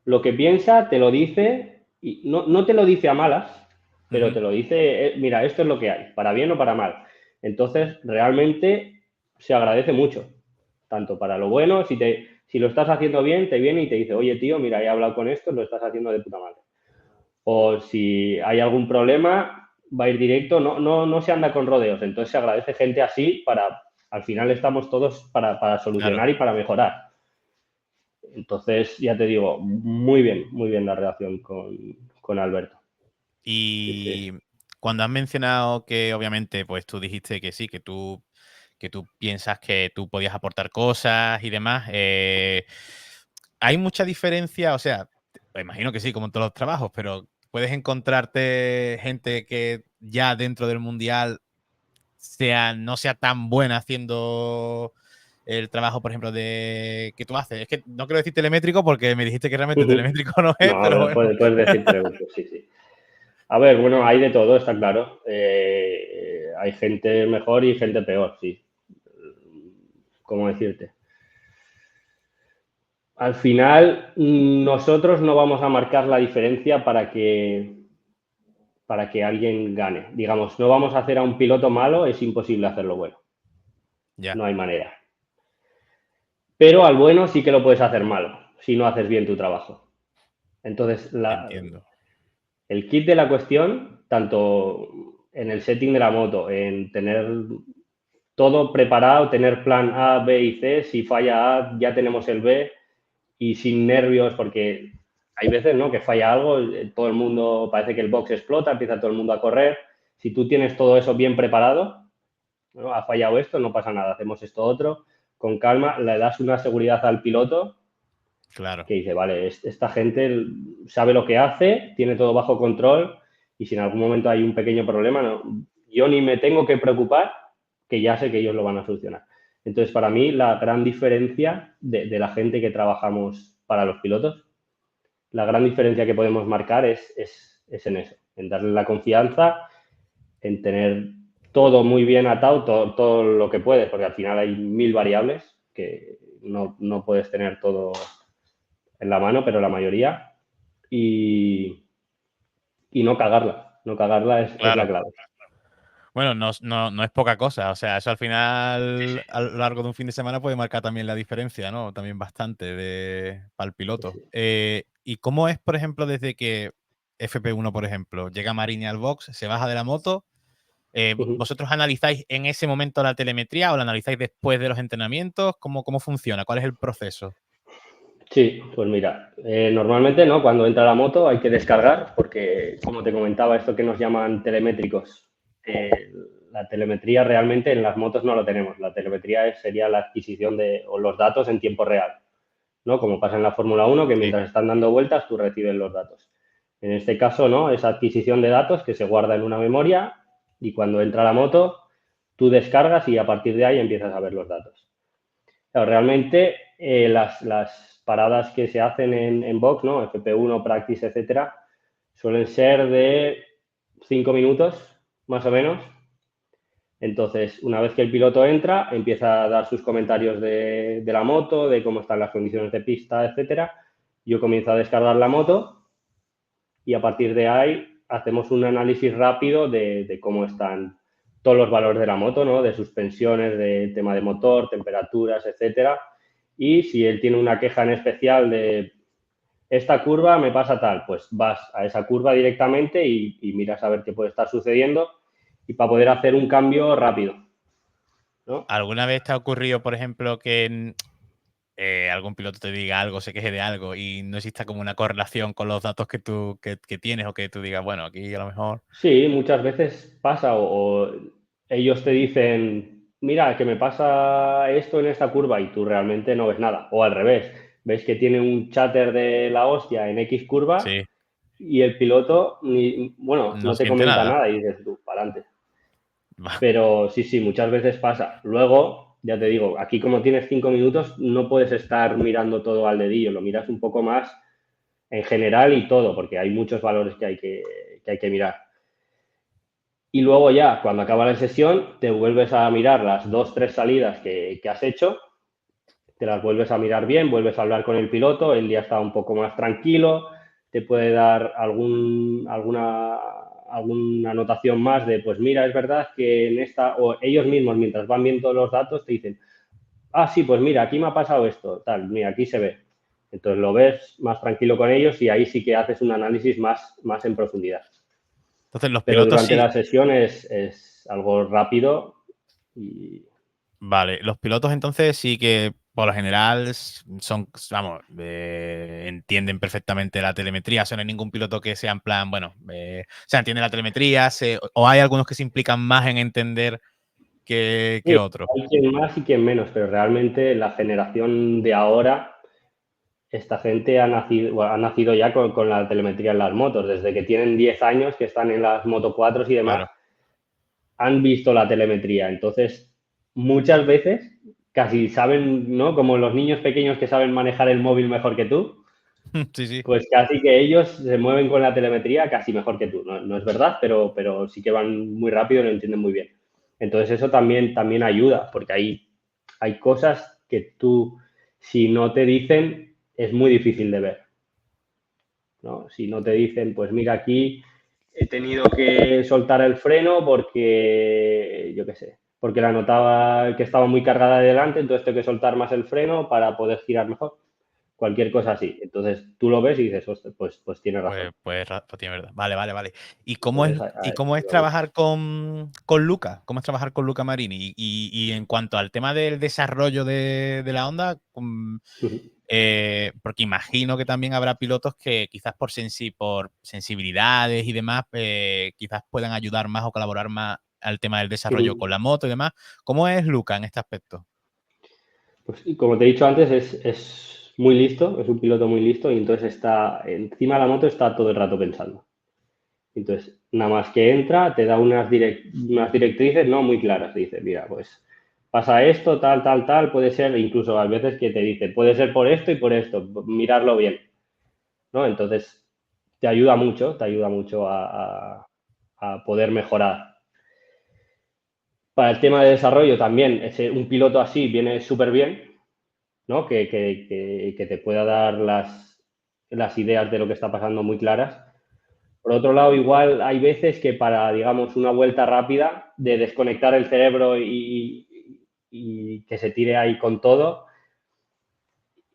lo que piensa te lo dice y no te lo dice a malas, pero Ujú, te lo dice, mira, esto es lo que hay, para bien o para mal. Entonces, realmente se agradece mucho, tanto para lo bueno, si lo estás haciendo bien, te viene y te dice, oye, tío, mira, he hablado con esto, lo estás haciendo de puta madre. O si hay algún problema, va a ir directo, no se anda con rodeos. Entonces se agradece gente así al final estamos todos para claro. solucionar y para mejorar. Entonces, ya te digo, muy bien la relación con Alberto. Sí, sí. Y cuando has mencionado que obviamente, pues tú dijiste que sí, que tú piensas que tú podías aportar cosas y demás, ¿hay mucha diferencia? O sea, me imagino que sí, como en todos los trabajos, pero ¿puedes encontrarte gente que ya dentro del mundial no sea tan buena haciendo el trabajo, por ejemplo, que tú haces? Es que no quiero decir telemétrico porque me dijiste que realmente telemétrico no es, No, pero bueno. puedes decir preguntas, sí, sí. A ver, bueno, hay de todo, está claro. Hay gente mejor y gente peor, sí. ¿Cómo decirte? Al final, nosotros no vamos a marcar la diferencia para que alguien gane. Digamos, no vamos a hacer a un piloto malo, es imposible hacerlo bueno. Ya, No hay manera. Pero al bueno sí que lo puedes hacer malo, si no haces bien tu trabajo. Entonces, entiendo. el kit de la cuestión, tanto en el setting de la moto, en tener todo preparado, tener plan A, B y C, si falla A, ya tenemos el B y sin nervios, porque hay veces, ¿no?, que falla algo, todo el mundo, parece que el box explota, empieza todo el mundo a correr. Si tú tienes todo eso bien preparado, ¿no?, ha fallado esto, no pasa nada, hacemos esto otro, con calma, le das una seguridad al piloto Claro, que dice, vale, esta gente sabe lo que hace, tiene todo bajo control y si en algún momento hay un pequeño problema, yo ni me tengo que preocupar, que ya sé que ellos lo van a solucionar. Entonces, para mí, la gran diferencia de la gente que trabajamos para los pilotos, la gran diferencia que podemos marcar es en eso, en darle la confianza, en tener todo muy bien atado, todo lo que puedes, porque al final hay 1000 variables que no puedes tener todo en la mano, pero la mayoría, y, y no cagarla. No cagarla es la claro. clave. Bueno, no es poca cosa. O sea, eso al final, a lo largo de un fin de semana puede marcar también la diferencia, ¿no? También bastante para el Sí, piloto. sí. ¿Y cómo es, por ejemplo, desde que FP1, por ejemplo, llega Marini al box, se baja de la moto? ¿Vosotros analizáis en ese momento la telemetría o la analizáis después de los entrenamientos? ¿Cómo funciona? ¿Cuál es el proceso? Sí, pues mira, normalmente no, cuando entra la moto hay que descargar porque, como te comentaba, esto que nos llaman telemétricos, la telemetría realmente en las motos no lo tenemos. La telemetría sería la adquisición o los datos en tiempo real, ¿no? Como pasa en la Fórmula 1, que Sí. mientras están dando vueltas tú recibes los datos. En este caso, no, es adquisición de datos que se guarda en una memoria y cuando entra la moto tú descargas y a partir de ahí empiezas a ver los datos. Claro, realmente las paradas que se hacen en box, ¿no? FP1, practice, etcétera, suelen ser de 5 minutos, más o menos. Entonces, una vez que el piloto entra, empieza a dar sus comentarios de la moto, de cómo están las condiciones de pista, etcétera. Yo comienzo a descargar la moto y a partir de ahí hacemos un análisis rápido de cómo están todos los valores de la moto, ¿no? De suspensiones, de tema de motor, temperaturas, etcétera. Y si él tiene una queja en especial de esta curva me pasa tal, pues vas a esa curva directamente y miras a ver qué puede estar sucediendo y para poder hacer un cambio rápido, ¿no? ¿Alguna vez te ha ocurrido, por ejemplo, que algún piloto te diga algo, se queje de algo y no exista como una correlación con los datos que tú que tienes o que tú digas, bueno, aquí a lo mejor. Sí, muchas veces pasa o ellos te dicen, mira, que me pasa esto en esta curva y tú realmente no ves nada. O al revés, ves que tiene un cháter de la hostia en X curva Sí, y el piloto, bueno, no no te siente comenta nada. nada y dices tú, para adelante. Va, Pero sí, sí, muchas veces pasa. Luego, ya te digo, aquí como tienes 5 minutos, no puedes estar mirando todo al dedillo, lo miras un poco más en general y todo, porque hay muchos valores que hay que mirar. Y luego ya, cuando acaba la sesión, te vuelves a mirar las 2, 3 salidas que has hecho, te las vuelves a mirar bien, vuelves a hablar con el piloto, él ya está un poco más tranquilo, te puede dar alguna anotación más de, pues mira, es verdad que en esta, o ellos mismos mientras van viendo los datos te dicen, ah, sí, pues mira, aquí me ha pasado esto, tal, mira, aquí se ve. Entonces lo ves más tranquilo con ellos y ahí sí que haces un análisis más en profundidad. entonces los Pero pilotos durante sí. la sesión es algo rápido y Vale, los pilotos entonces sí que por lo general son, vamos, entienden perfectamente la telemetría. O sea, no hay ningún piloto que sea en plan, bueno, o sea, entiende la telemetría, o hay algunos que se implican más en entender que sí, otros. hay quien más y quien menos, pero realmente la generación de ahora, esta gente ha nacido ya con la telemetría en las motos, desde que tienen 10 años que están en las Moto 4 y demás, Claro. han visto la telemetría. Entonces, muchas veces casi saben, ¿no? Como los niños pequeños que saben manejar el móvil mejor que tú, Sí, sí. pues casi que ellos se mueven con la telemetría casi mejor que tú. No es verdad, pero sí que van muy rápido y lo entienden muy bien. Entonces eso también ayuda, porque hay cosas que tú, si no te dicen, es muy difícil de ver, ¿no? Si no te dicen, pues mira, aquí he tenido que soltar el freno porque, yo qué sé, porque la notaba que estaba muy cargada de delante, entonces tengo que soltar más el freno para poder girar mejor. Cualquier cosa así. Entonces tú lo ves y dices, "Ostras, pues tienes razón". Pues tiene verdad. Vale, vale, vale. Entonces, ¿Y cómo es trabajar con Luca? ¿Cómo es trabajar con Luca Marini? Y en cuanto al tema del desarrollo de la Honda, porque imagino que también habrá pilotos que quizás por sensibilidades y demás, quizás puedan ayudar más o colaborar más al tema del desarrollo con la moto y demás. ¿Cómo es Luca en este aspecto? pues, y como te he dicho antes, es muy listo, es un piloto muy listo y entonces está encima de la moto, está todo el rato pensando. Entonces, nada más que entra, te da unas directrices no muy claras. Te dice, mira, pues pasa esto, tal, tal, tal, puede ser, incluso a veces que te dice, puede ser por esto y por esto, mirarlo bien, ¿no? Entonces, te ayuda mucho a poder mejorar. Para el tema de desarrollo también, un piloto así viene súper bien, ¿no? Que te pueda dar las ideas de lo que está pasando muy claras. Por otro lado, igual hay veces que para, digamos, una vuelta rápida de desconectar el cerebro y que se tire ahí con todo,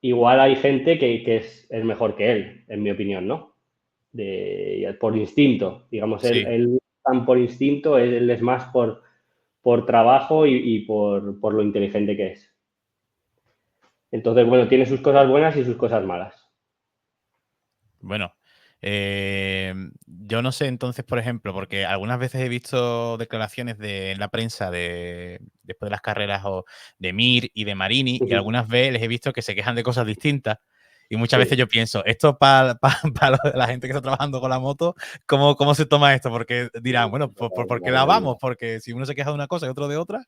igual hay gente que es mejor que él, en mi opinión, ¿no? Por instinto, digamos, Sí. él tan por instinto, él es más por trabajo y por lo inteligente que es. Entonces, bueno, tiene sus cosas buenas y sus cosas malas. Bueno, yo no sé entonces, por ejemplo, porque algunas veces he visto declaraciones en la prensa después de las carreras de Mir y de Marini, y algunas veces les he visto que se quejan de cosas distintas. Y muchas veces Sí, yo pienso, esto para la gente que está trabajando con la moto, ¿cómo se toma esto? Porque dirán, bueno, ¿por qué la vamos? Porque si uno se queja de una cosa y otro de otra.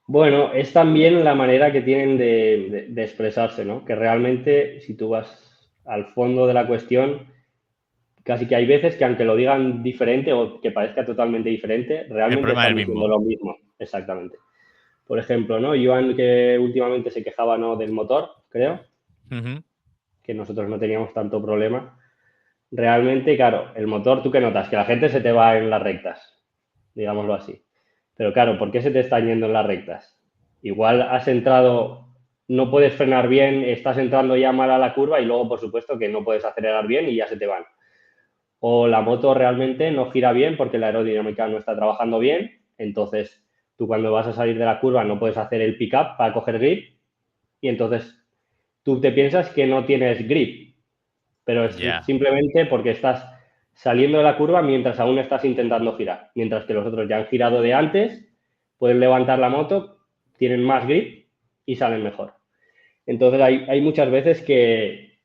bueno, es también la manera que tienen de expresarse, ¿no? Que realmente, si tú vas al fondo de la cuestión, casi que hay veces que aunque lo digan diferente o que parezca totalmente diferente, El realmente problema es el están diciendo mismo. lo mismo, exactamente. Por ejemplo, ¿no? Joan, que últimamente se quejaba, ¿no? Del motor, creo, Ujú. que nosotros no teníamos tanto problema. Realmente, claro, el motor, ¿tú qué notas? Que la gente se te va en las rectas, digámoslo así. Pero claro, ¿por qué se te está yendo en las rectas? Igual has entrado, no puedes frenar bien, estás entrando ya mal a la curva y luego, por supuesto, que no puedes acelerar bien y ya se te van. O la moto realmente no gira bien porque la aerodinámica no está trabajando bien, entonces tú cuando vas a salir de la curva no puedes hacer el pick-up para coger grip y entonces tú te piensas que no tienes grip, pero es Ya. simplemente porque estás saliendo de la curva mientras aún estás intentando girar, mientras que los otros ya han girado de antes, pueden levantar la moto, tienen más grip y salen mejor. Entonces hay muchas veces que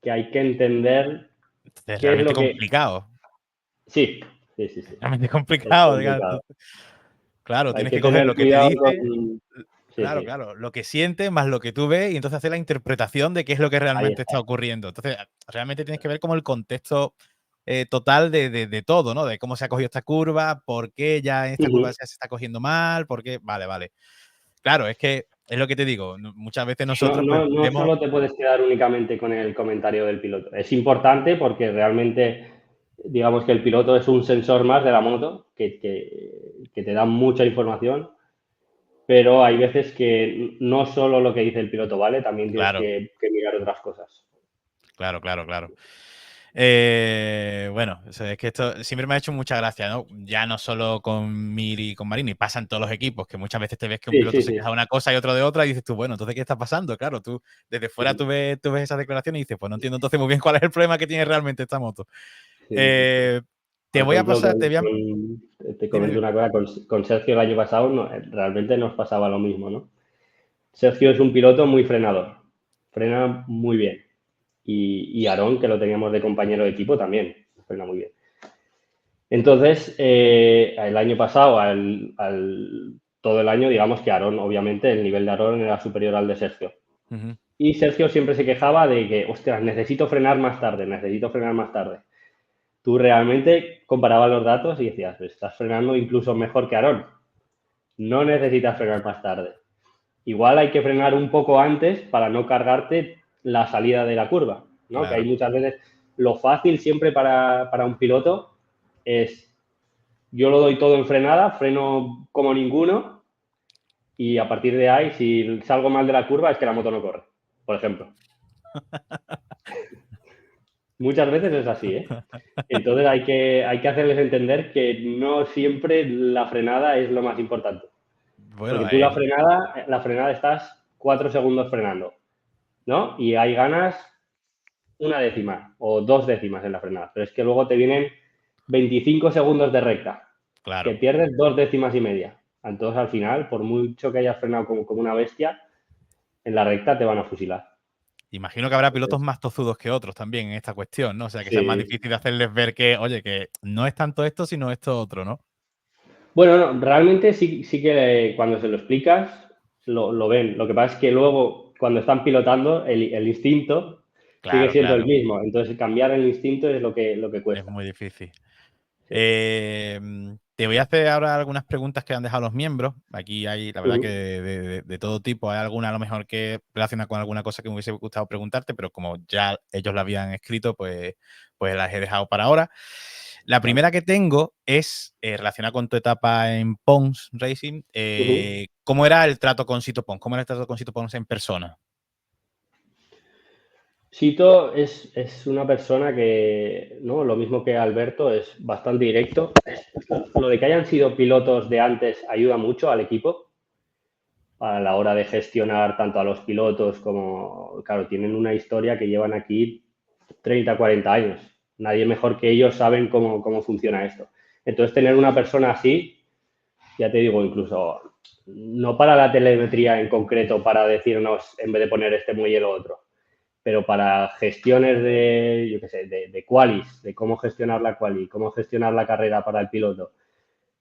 hay que entender Es qué es realmente lo que... complicado. Sí, sí, sí, sí. Realmente Es complicado, digamos. complicado. Claro, Hay tienes que que coger tener lo que te cuidado dice. con... Sí, Claro, sí, claro. Lo que sientes más lo que tú ves y entonces hacer la interpretación de qué es lo que ahí realmente está. está ocurriendo. Entonces, realmente tienes que ver como el contexto total de todo, ¿no? De cómo se ha cogido esta curva, por qué ya en esta curva Ujú. se está cogiendo mal, por qué. Vale, vale. Claro, es que es lo que te digo. Muchas veces No, nosotros pues no, no vemos. solo te puedes quedar únicamente con el comentario del piloto. Es importante porque realmente, digamos que el piloto es un sensor más de la moto que te da mucha información, pero hay veces que no solo lo que dice el piloto vale, también tienes Claro, que mirar otras cosas. claro, claro, claro. Bueno, o sea, es que esto siempre me ha hecho mucha gracia, ¿no? Ya no solo con Miri y con Marini, pasa en todos los equipos, que muchas veces te ves que un Sí, piloto sí, se sí. queja de una cosa y otro de otra, y dices tú, bueno, entonces, ¿qué está pasando? Claro, tú desde fuera tú ves esas declaraciones y dices, pues no entiendo entonces muy bien cuál es el problema que tiene realmente esta moto. Sí, sí, sí. Eh, te Por voy a ejemplo, pasar, te dime, comento dime. una cosa, con Sergio el año pasado realmente nos pasaba lo mismo, ¿no? Sergio es un piloto muy frenador, frena muy bien. Y Aarón, que lo teníamos de compañero de equipo, también frena muy bien. Entonces, el año pasado, todo el año, digamos que Aarón, obviamente, el nivel de Aarón era superior al de Sergio. Ujú. Y Sergio siempre se quejaba de que, ostras, necesito frenar más tarde, necesito frenar más tarde. Tú realmente comparabas los datos y decías, pues estás frenando incluso mejor que Aarón. No necesitas frenar más tarde. Igual hay que frenar un poco antes para no cargarte la salida de la curva, ¿no? Que hay Claro. muchas veces, lo fácil siempre para un piloto es, yo lo doy todo en frenada, freno como ninguno y a partir de ahí, si salgo mal de la curva, es que la moto no corre, por ejemplo. Muchas veces es así, ¿eh? Entonces hay que hacerles entender que no siempre la frenada es lo más importante. Porque Bueno, tú la frenada estás 4 segundos frenando, ¿no? Y hay ganas una décima o 2 décimas en la frenada. Pero es que luego te vienen 25 segundos de recta, que claro. pierdes 2 décimas y media. Entonces, al final, por mucho que hayas frenado como una bestia, en la recta te van a fusilar. Imagino que habrá pilotos Entonces, más tozudos que otros también en esta cuestión, ¿no? O sea, que sea más sí. difícil de hacerles ver que, oye, que no es tanto esto, sino esto otro, ¿no? Bueno, no, realmente sí que cuando se lo explicas, lo ven. Lo que pasa es que luego, cuando están pilotando, el instinto sigue Claro, siendo el claro. mismo. Entonces, cambiar el instinto es lo que Es cuesta. muy difícil. Sí. Te voy a hacer ahora algunas preguntas que han dejado los miembros. Aquí hay, la verdad, que Ujú. de todo tipo. Hay alguna a lo mejor que relaciona con alguna cosa que me hubiese gustado preguntarte, pero como ya ellos la habían escrito, pues las he dejado para ahora. La Vale. primera que tengo es relacionada con tu etapa en Pons Racing. Ujú. ¿Cómo era el trato con Sito Pons? ¿Cómo era el trato con Sito Pons en persona? Sito es una persona que, ¿no? Lo mismo que Alberto, es bastante directo. Lo de que hayan sido pilotos de antes ayuda mucho al equipo a la hora de gestionar tanto a los pilotos como, claro, tienen una historia que llevan aquí 30, 40 años. Nadie mejor que ellos saben cómo funciona esto. Entonces, tener una persona así, ya te digo, incluso no para la telemetría en concreto, para decirnos en vez de poner este muelle lo otro, pero para gestiones de, yo qué sé, de qualis, de cómo gestionar la quali, cómo gestionar la carrera para el piloto,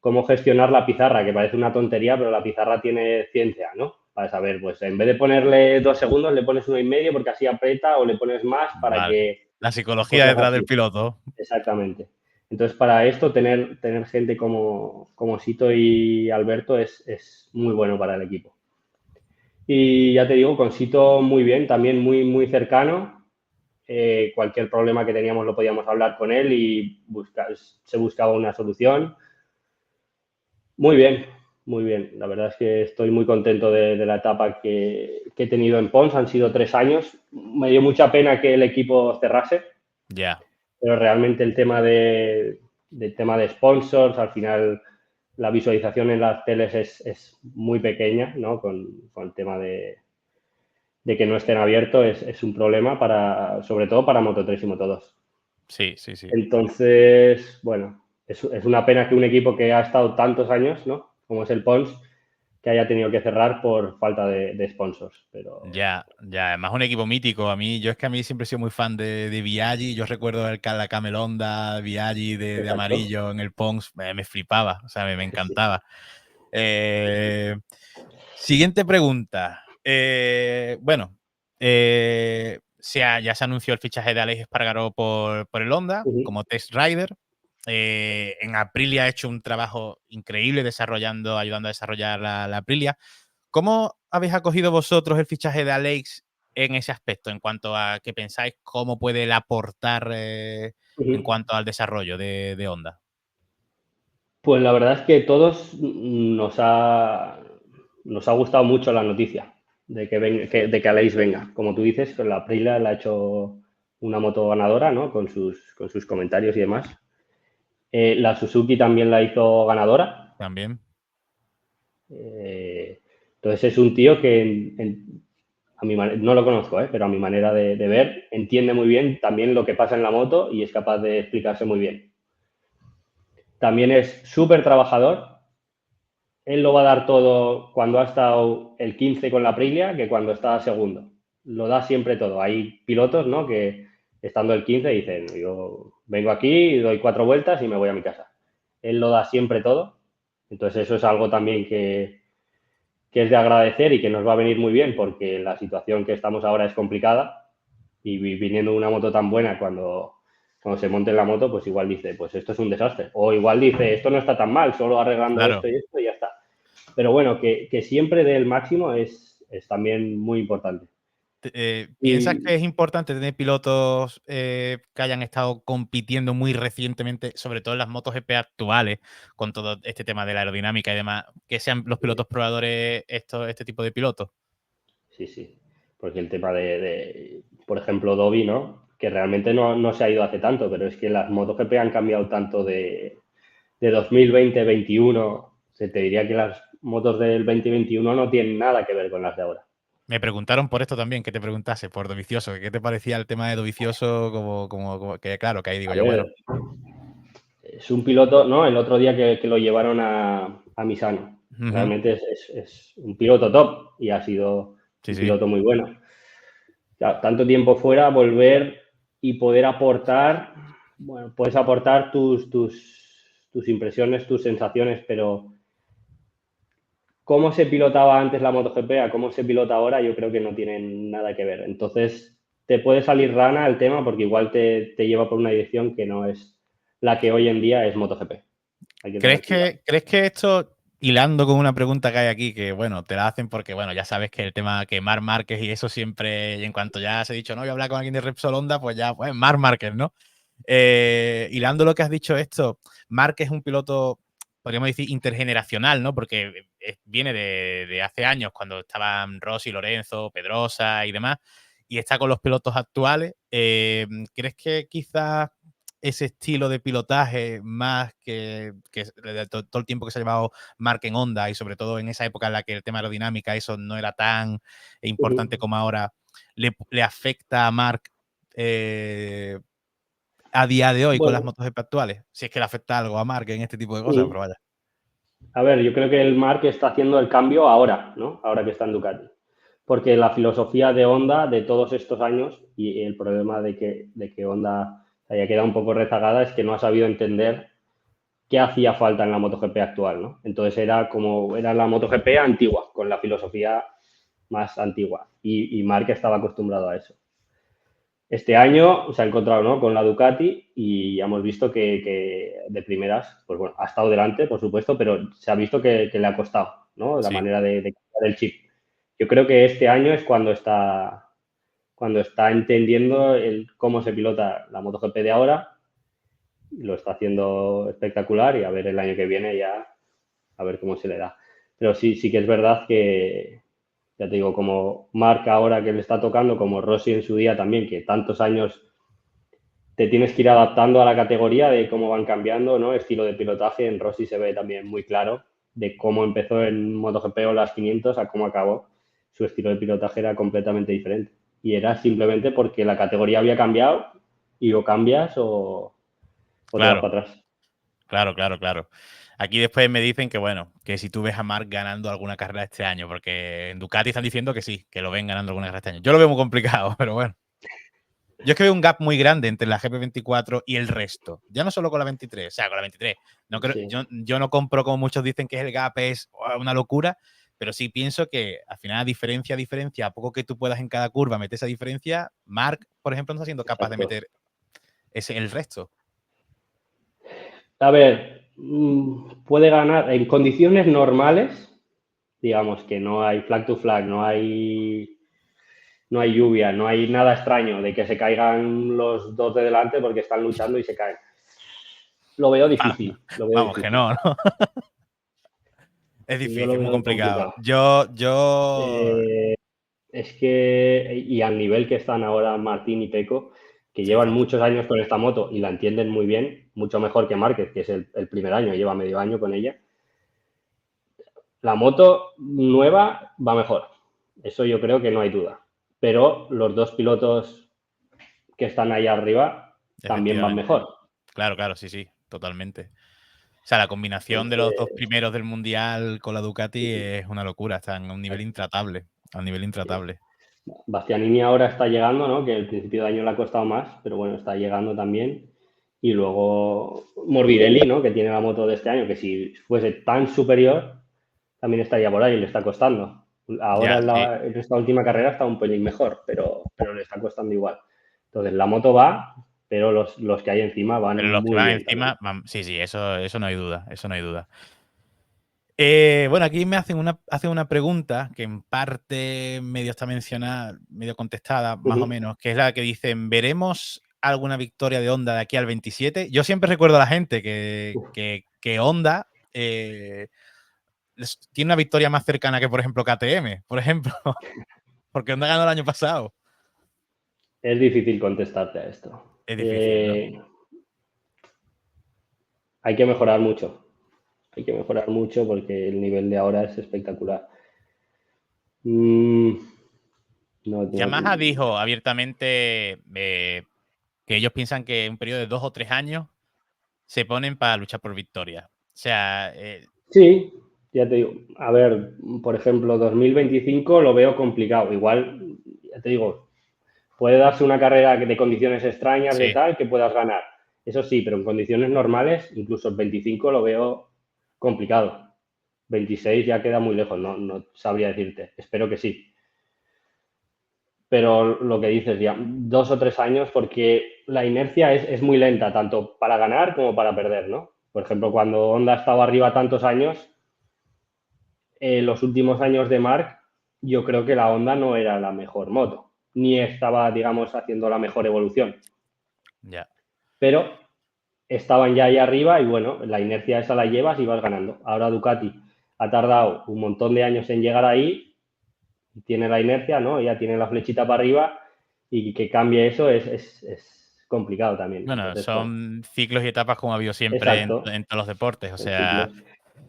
cómo gestionar la pizarra, que parece una tontería, pero la pizarra tiene ciencia, ¿no? Para saber, pues en vez de ponerle 2 segundos, le pones 1,5 porque así aprieta o le pones más para Vale. que La psicología cosas detrás del así. piloto. Exactamente. Entonces, para esto, tener gente como Sito y Alberto es muy bueno para el equipo. Y ya te digo, con Sito muy bien, también muy, muy cercano. Cualquier problema que teníamos lo podíamos hablar con él y se buscaba una solución. Muy bien, muy bien. La verdad es que estoy muy contento de la etapa que he tenido en Pons. Han sido 3 años. Me dio mucha pena que el equipo cerrase, Ya. pero realmente el tema de sponsors, al final la visualización en las teles es muy pequeña, ¿no? Con el tema de que no estén abiertos es un problema sobre todo para Moto3 y Moto2. Sí, sí, sí. Entonces, bueno, es una pena que un equipo que ha estado tantos años, ¿no? Como es el Pons, que haya tenido que cerrar por falta de sponsors. Pero Ya, ya, además un equipo mítico. Yo es que a mí siempre he sido muy fan de Biaggi. Yo recuerdo la Camelonda, Biaggi de exacto. amarillo en el Pons, me flipaba, o sea, me Sí. encantaba. Eh, Siguiente pregunta. Bueno, ya se anunció el fichaje de Alex Espargaró por el Honda Ujú. como test rider. En Aprilia ha hecho un trabajo increíble ayudando a desarrollar la Aprilia. ¿Cómo habéis acogido vosotros el fichaje de Alex en ese aspecto, en cuanto a que pensáis cómo puede él aportar en Ujú. cuanto al desarrollo de Honda? Pues la verdad es que todos nos ha gustado mucho la noticia de que Aleix venga. Como tú dices, con la Aprilia le ha hecho una moto ganadora, ¿no? Con sus comentarios y demás. La Suzuki también la hizo ganadora. También. Eh, entonces es un tío que no lo conozco, pero a mi manera de ver entiende muy bien también lo que pasa en la moto y es capaz de explicarse muy bien. También es súper trabajador. Él lo va a dar todo cuando ha estado el 15 con la Aprilia que cuando está segundo. Lo da siempre todo. Hay pilotos, ¿no? Que estando el 15 dicen, yo vengo aquí, doy 4 vueltas y me voy a mi casa. Él lo da siempre todo. Entonces eso es algo también que es de agradecer y que nos va a venir muy bien porque la situación que estamos ahora es complicada y viniendo una moto tan buena cuando se monte en la moto, pues igual dice, pues esto es un desastre. O igual dice, esto no está tan mal, solo arreglando Claro. esto y ya está. Pero bueno, que siempre dé el máximo es también muy importante. ¿Piensas que Y es importante tener pilotos que hayan estado compitiendo muy recientemente, sobre todo en las motos GP actuales, con todo este tema de la aerodinámica y demás, que sean los pilotos probadores este tipo de pilotos? sí, sí, porque el tema por ejemplo, Dobby, ¿no? Que realmente no se ha ido hace tanto, pero es que las MotoGP han cambiado tanto de 2020-21, se te diría que las motos del 2021 no tienen nada que ver con las de ahora. Me preguntaron por esto también, que te preguntase, por Dovizioso, que qué te parecía el tema de Dovizioso, que claro, que ahí digo A yo, bueno, ver, es un piloto, ¿no? El otro día que lo llevaron a Misano. ujú, Realmente es un piloto top y ha sido Sí, un sí. piloto muy bueno. Claro, tanto tiempo fuera, volver y poder aportar, bueno, puedes aportar tus impresiones, tus sensaciones, pero cómo se pilotaba antes la MotoGP a cómo se pilota ahora, yo creo que no tienen nada que ver. Entonces, te puede salir rana el tema porque igual te lleva por una dirección que no es la que hoy en día es MotoGP. Hay que tener cuidado. ¿Crees que esto, hilando con una pregunta que hay aquí, que bueno, te la hacen porque, bueno, ya sabes que el tema que Marc Márquez y eso siempre, y en cuanto ya se ha dicho, no, voy a hablar con alguien de Repsol Honda, pues ya, pues Marc Márquez, ¿no? Hilando lo que has dicho esto, Márquez es un piloto, podríamos decir, intergeneracional, ¿no? Porque viene de hace años, cuando estaban Rossi, Lorenzo, Pedrosa y demás, y está con los pilotos actuales. ¿Crees que quizás ese estilo de pilotaje más que de todo el tiempo que se ha llevado Marc en Honda y sobre todo en esa época en la que el tema aerodinámica, eso no era tan importante como ahora, le afecta a Marc a día de hoy con las Bueno, MotoGP actuales? Si es que le afecta algo a Marc en este tipo de cosas, pero vaya. a ver, yo creo que el Marc está haciendo el cambio ahora, ¿no? Ahora que está en Ducati. Porque la filosofía de Honda de todos estos años y el problema de que Honda haya quedado un poco rezagada es que no ha sabido entender qué hacía falta en la MotoGP actual, ¿no? Entonces era la MotoGP antigua, con la filosofía más antigua. Y Marc estaba acostumbrado a eso. Este año se ha encontrado, ¿no?, con la Ducati y ya hemos visto que de primeras, pues bueno, ha estado delante, por supuesto, pero se ha visto que le ha costado, ¿no? La Sí, manera de cambiar el chip. Yo creo que este año es cuando está entendiendo cómo se pilota la MotoGP de ahora, lo está haciendo espectacular y a ver el año que viene ya, a ver cómo se le da. Pero sí que es verdad que, ya te digo, como Marc ahora que le está tocando, como Rossi en su día también, que tantos años te tienes que ir adaptando a la categoría de cómo van cambiando, ¿no? Estilo de pilotaje. En Rossi se ve también muy claro de cómo empezó en MotoGP o las 500 a cómo acabó. Su estilo de pilotaje era completamente diferente. Y era simplemente porque la categoría había cambiado y o cambias o te vas claro, para atrás. claro, claro, claro. Aquí después me dicen que, bueno, que si tú ves a Marc ganando alguna carrera este año, porque en Ducati están diciendo que sí, que lo ven ganando alguna carrera este año. Yo lo veo muy complicado, pero bueno. Yo es que veo un gap muy grande entre la GP24 y el resto. Ya no solo con la 23, o sea, con la 23. No creo, Sí. yo no compro como muchos dicen que el gap es una locura, pero sí pienso que al final, diferencia, a poco que tú puedas en cada curva meter esa diferencia, Marc, por ejemplo, no está siendo capaz de Exacto. meter el resto. A ver, puede ganar en condiciones normales, digamos que no hay flag to flag, no hay lluvia, no hay nada extraño de que se caigan los dos de delante porque están luchando y se caen. Lo veo difícil, lo veo Vamos, que difícil. no, ¿no? Es Yo difícil, lo es muy veo complicado. complicado. Yo Es que, y al nivel que están ahora Martín y Peco, que sí, llevan está. muchos años con esta moto y la entienden muy bien, mucho mejor que Márquez, que es el primer año, lleva medio año con ella. La moto nueva va mejor, eso yo creo que no hay duda. Pero los dos pilotos que están ahí arriba también van Efectivamente. mejor. Claro, claro, sí, sí, totalmente. O sea, la combinación de los dos Entonces, primeros del mundial con la Ducati es una locura, están a un nivel exacto, intratable, a un nivel sí. intratable. Bastianini ahora está llegando, ¿no? Que el principio de año le ha costado más, pero bueno, está llegando también. Y luego Morbidelli, ¿no? Que tiene la moto de este año, que si fuese tan superior, también estaría por ahí, le está costando. Ahora Ya, en, sí. en esta última carrera está un pelín mejor, pero le está costando igual. Entonces la moto va, pero los que hay encima van Pero los que muy van bien también. encima, sí, sí, eso no hay duda, eso no hay duda. Bueno, aquí me hacen una pregunta que en parte medio está mencionada, medio contestada, Uh más o -huh. menos, que es la que dicen, ¿veremos alguna victoria de Honda de aquí al 27? Yo siempre recuerdo a la gente que Honda tiene una victoria más cercana que, por ejemplo, KTM, por ejemplo, porque Honda ganó el año pasado. Es difícil contestarte a esto. Es difícil, ¿no? Hay que mejorar mucho. Hay que mejorar mucho porque el nivel de ahora es espectacular. Mm, no, no, Yamaha dijo abiertamente que ellos piensan que en un periodo de 2 o 3 años se ponen para luchar por victoria. O sea, sí, Ya te digo, a ver, por ejemplo, 2025 lo veo complicado. Igual, ya te digo, puede darse una carrera de condiciones extrañas de Sí. tal que puedas ganar. Eso sí, pero en condiciones normales, incluso el 25 lo veo complicado. 26 ya queda muy lejos, no sabría decirte. Espero que sí. Pero lo que dices, ya 2 o 3 años, porque la inercia es muy lenta, tanto para ganar como para perder, ¿no? Por ejemplo, cuando Honda estaba arriba tantos años, los últimos años de Mark, yo creo que la Honda no era la mejor moto, ni estaba, digamos, haciendo la mejor evolución. Ya. Pero estaban ya ahí arriba y bueno, la inercia esa la llevas y vas ganando. Ahora Ducati ha tardado un montón de años en llegar ahí, tiene la inercia, ¿no? Ya tiene la flechita para arriba y que cambie eso es complicado también. Bueno, Entonces, bueno, son ciclos y etapas como ha habido siempre exacto, en todos los deportes. O son sea, ciclos.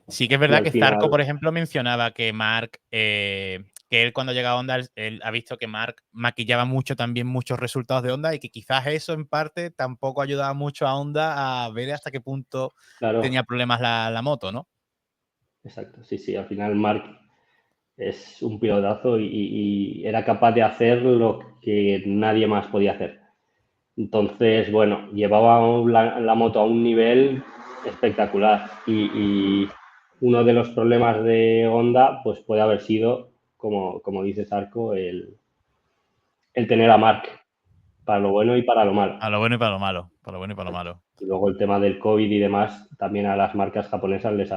sí que es Y verdad al que Zarco, final, por ejemplo, mencionaba que Mark, que él cuando llega a Honda, él ha visto que Mark maquillaba mucho también muchos resultados de Honda y que quizás eso en parte tampoco ayudaba mucho a Honda a ver hasta qué punto tenía claro, problemas la moto, ¿no? exacto, sí, sí, al final Mark es un pilotazo y era capaz de hacer lo que nadie más podía hacer. Entonces, bueno, llevaba la moto a un nivel espectacular y uno de los problemas de Honda pues puede haber sido, como dice Zarco, el tener a Mark para lo bueno y para lo malo. A lo bueno y para lo malo. Para lo bueno y para lo malo. Y luego el tema del COVID y demás, también a las marcas japonesas les